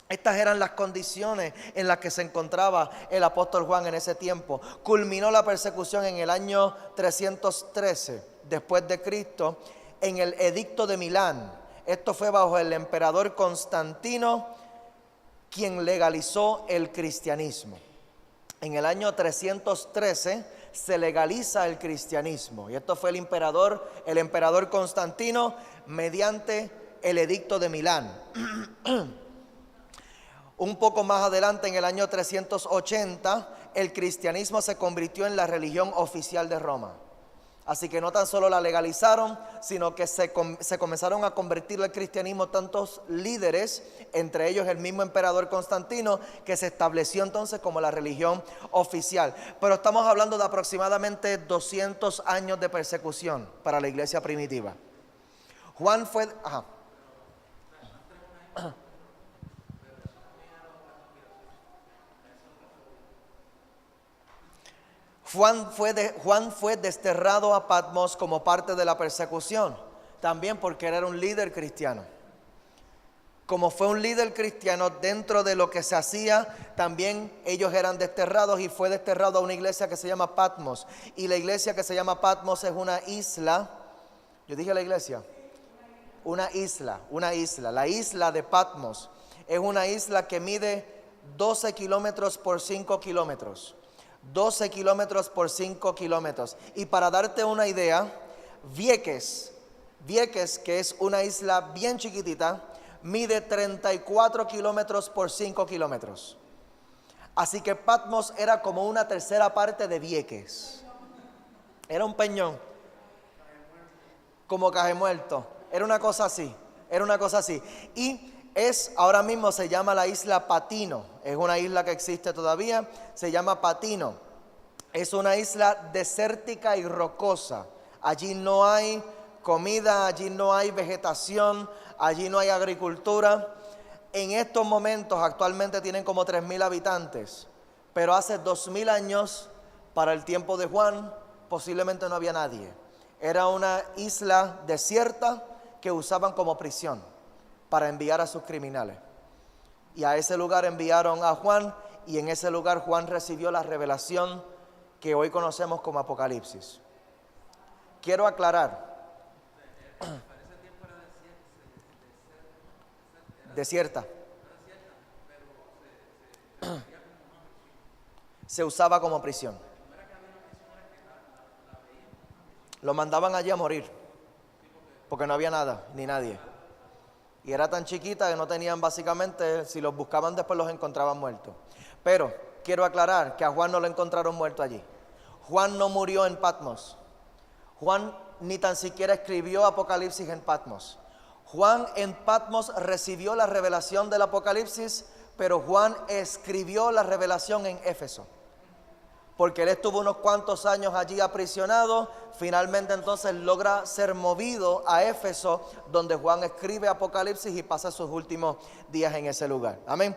Estas eran las condiciones en las que se encontraba el apóstol Juan en ese tiempo. Culminó la persecución en el año 313 después de Cristo en el Edicto de Milán. Esto fue bajo el emperador Constantino, quien legalizó el cristianismo. En el año 313 se legaliza el cristianismo. Y esto fue el emperador Constantino, mediante el Edicto de Milán. Un poco más adelante, en el año 380, el cristianismo se convirtió en la religión oficial de Roma. Así que no tan solo la legalizaron, sino que se comenzaron a convertir al cristianismo tantos líderes, entre ellos el mismo emperador Constantino, que se estableció entonces como la religión oficial. Pero estamos hablando de aproximadamente 200 años de persecución para la iglesia primitiva. Juan fue... Juan fue desterrado a Patmos como parte de la persecución, también porque era un líder cristiano. Como fue un líder cristiano, dentro de lo que se hacía, también ellos eran desterrados, y fue desterrado a una iglesia que se llama Patmos. Y la iglesia que se llama Patmos es una isla. ¿Yo dije la iglesia? Una isla. La isla de Patmos es una isla que mide 12 kilómetros por 5 kilómetros. 12 kilómetros por 5 kilómetros. Y para darte una idea, Vieques, que es una isla bien chiquitita, mide 34 kilómetros por 5 kilómetros. Así que Patmos era como una tercera parte de Vieques. Era un peñón, como Cajemuerto. Era una cosa así. Y ahora mismo se llama la isla Patino. Es una isla que existe todavía, se llama Patino. Es una isla desértica y rocosa. Allí no hay comida, allí no hay vegetación, allí no hay agricultura. En estos momentos actualmente tienen como 3,000 habitantes, pero hace 2,000 años, para el tiempo de Juan, posiblemente no había nadie. Era una isla desierta que usaban como prisión para enviar a sus criminales. Y a ese lugar enviaron a Juan, y en ese lugar Juan recibió la revelación que hoy conocemos como Apocalipsis. Quiero aclarar. Desierta. Se usaba como prisión. Lo mandaban allí a morir, porque no había nada, ni nadie. Y era tan chiquita que no tenían, básicamente, si los buscaban después los encontraban muertos. Pero quiero aclarar que a Juan no lo encontraron muerto allí. Juan no murió en Patmos. Juan ni tan siquiera escribió Apocalipsis en Patmos. Juan en Patmos recibió la revelación del Apocalipsis, pero Juan escribió la revelación en Éfeso, porque él estuvo unos cuantos años allí aprisionado. Finalmente entonces logra ser movido a Éfeso, donde Juan escribe Apocalipsis y pasa sus últimos días en ese lugar. Amén.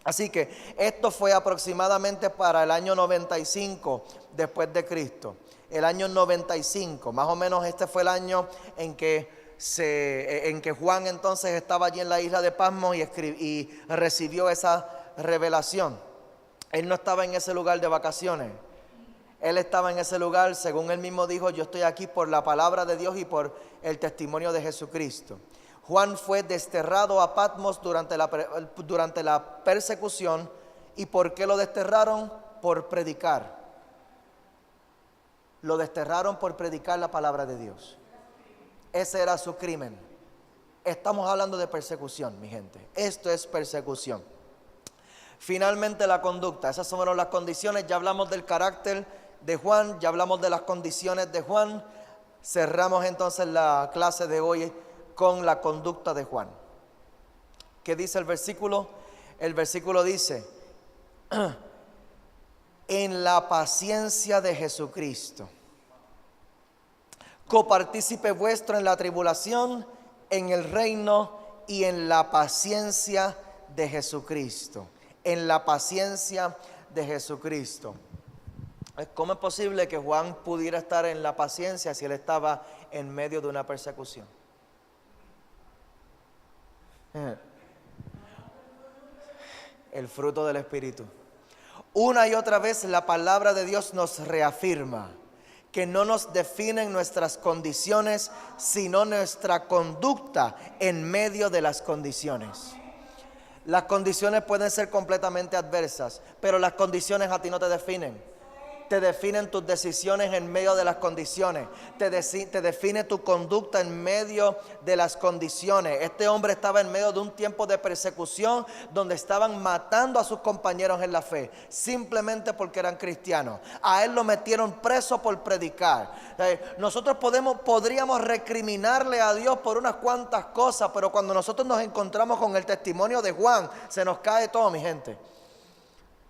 Así que esto fue aproximadamente para el año 95 después de Cristo. El año 95, más o menos este fue el año en que Juan entonces estaba allí en la isla de Patmos y recibió esa revelación. Él no estaba en ese lugar de vacaciones. Él estaba en ese lugar, según él mismo dijo, yo estoy aquí por la palabra de Dios y por el testimonio de Jesucristo. Juan fue desterrado a Patmos durante la persecución. ¿Y por qué lo desterraron? Por predicar. Lo desterraron por predicar la palabra de Dios. Ese era su crimen. Estamos hablando de persecución, mi gente. Esto es persecución. Finalmente, la conducta. Esas fueron las condiciones. Ya hablamos del carácter de Juan, ya hablamos de las condiciones de Juan. Cerramos entonces la clase de hoy con la conducta de Juan. ¿Qué dice el versículo? El versículo dice: en la paciencia de Jesucristo, copartícipe vuestro en la tribulación, en el reino y en la paciencia de Jesucristo. En la paciencia de Jesucristo. ¿Cómo es posible que Juan pudiera estar en la paciencia si él estaba en medio de una persecución? El fruto del Espíritu. Una y otra vez la palabra de Dios nos reafirma que no nos definen nuestras condiciones, sino nuestra conducta en medio de las condiciones. Las condiciones pueden ser completamente adversas, pero las condiciones a ti no te definen. Te definen tus decisiones en medio de las condiciones. Te define tu conducta en medio de las condiciones. Este hombre estaba en medio de un tiempo de persecución donde estaban matando a sus compañeros en la fe, simplemente porque eran cristianos. A él lo metieron preso por predicar. Nosotros podríamos recriminarle a Dios por unas cuantas cosas, pero cuando nosotros nos encontramos con el testimonio de Juan, se nos cae todo, mi gente.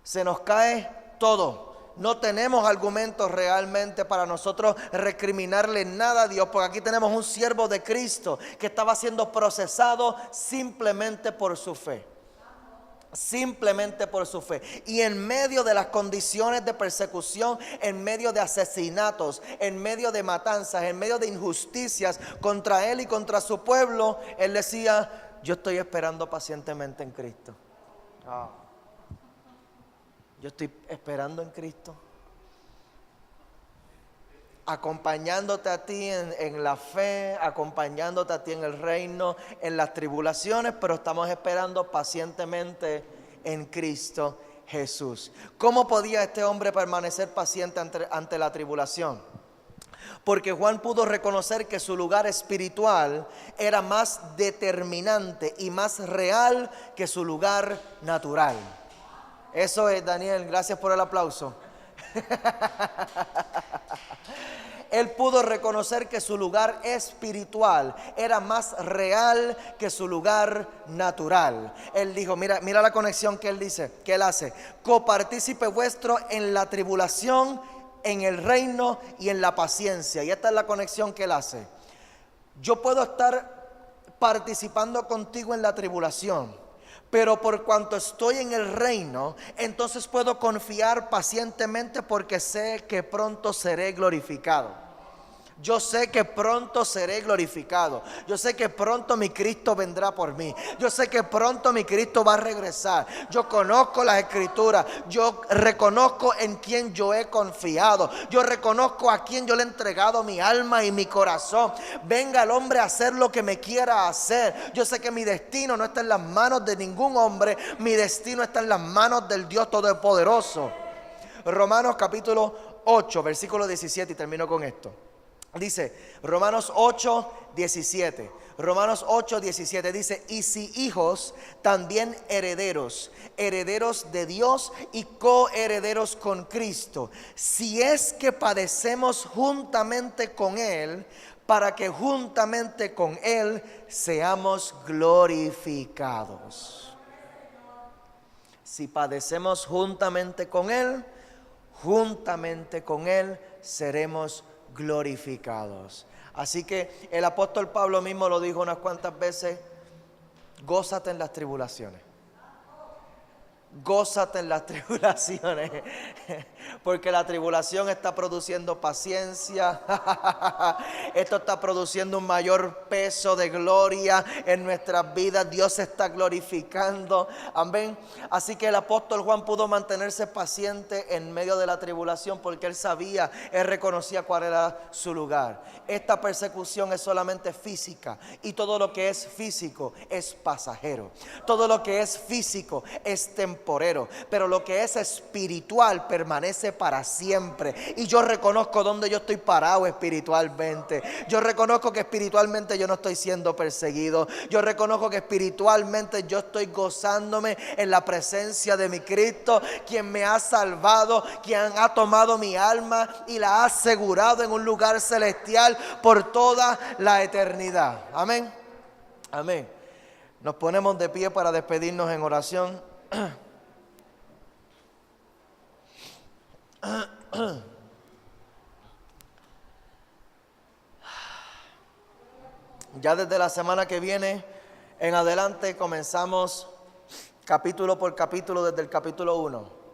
Se nos cae todo. No tenemos argumentos realmente para nosotros recriminarle nada a Dios, porque aquí tenemos un siervo de Cristo que estaba siendo procesado simplemente por su fe. Simplemente por su fe. Y en medio de las condiciones de persecución, en medio de asesinatos, en medio de matanzas, en medio de injusticias contra él y contra su pueblo, él decía: yo estoy esperando pacientemente en Cristo. Yo estoy esperando en Cristo, acompañándote a ti en la fe, acompañándote a ti en el reino, en las tribulaciones, pero estamos esperando pacientemente en Cristo Jesús. ¿Cómo podía este hombre permanecer paciente ante la tribulación? Porque Juan pudo reconocer que su lugar espiritual era más determinante y más real que su lugar natural. Eso es, Daniel, gracias por el aplauso. Él pudo reconocer que su lugar espiritual era más real que su lugar natural. Él dijo, mira la conexión que él dice, que él hace: copartícipe vuestro en la tribulación, en el reino y en la paciencia. Y esta es la conexión que él hace. Yo puedo estar participando contigo en la tribulación, pero por cuanto estoy en el reino, entonces puedo confiar pacientemente porque sé que pronto seré glorificado. Yo sé que pronto seré glorificado. Yo sé que pronto mi Cristo vendrá por mí. Yo sé que pronto mi Cristo va a regresar. Yo conozco las Escrituras. Yo reconozco en quién yo he confiado. Yo reconozco a quién yo le he entregado mi alma y mi corazón. Venga el hombre a hacer lo que me quiera hacer. Yo sé que mi destino no está en las manos de ningún hombre. Mi destino está en las manos del Dios Todopoderoso. Romanos capítulo 8, versículo 17, y termino con esto. Dice, Romanos 8, 17. Romanos 8, 17 dice: y si hijos, también herederos, herederos de Dios y coherederos con Cristo, si es que padecemos juntamente con Él, para que juntamente con Él seamos glorificados. Si padecemos juntamente con Él, juntamente con Él seremos glorificados. Así que el apóstol Pablo mismo lo dijo unas cuantas veces: gózate en las tribulaciones. Gózate en las tribulaciones, porque la tribulación está produciendo paciencia. Esto está produciendo un mayor peso de gloria en nuestras vidas. Dios se está glorificando. Amén. Así que el apóstol Juan pudo mantenerse paciente en medio de la tribulación, porque él sabía, él reconocía cuál era su lugar. Esta persecución es solamente física, y todo lo que es físico es pasajero. Todo lo que es físico es temporal. Pero lo que es espiritual permanece para siempre. Y yo reconozco dónde yo estoy parado espiritualmente. Yo reconozco que espiritualmente yo no estoy siendo perseguido. Yo reconozco que espiritualmente yo estoy gozándome en la presencia de mi Cristo, quien me ha salvado, quien ha tomado mi alma y la ha asegurado en un lugar celestial por toda la eternidad. Amén. Amén. Nos ponemos de pie para despedirnos en oración. Ya desde la semana que viene en adelante comenzamos capítulo por capítulo, desde el capítulo 1.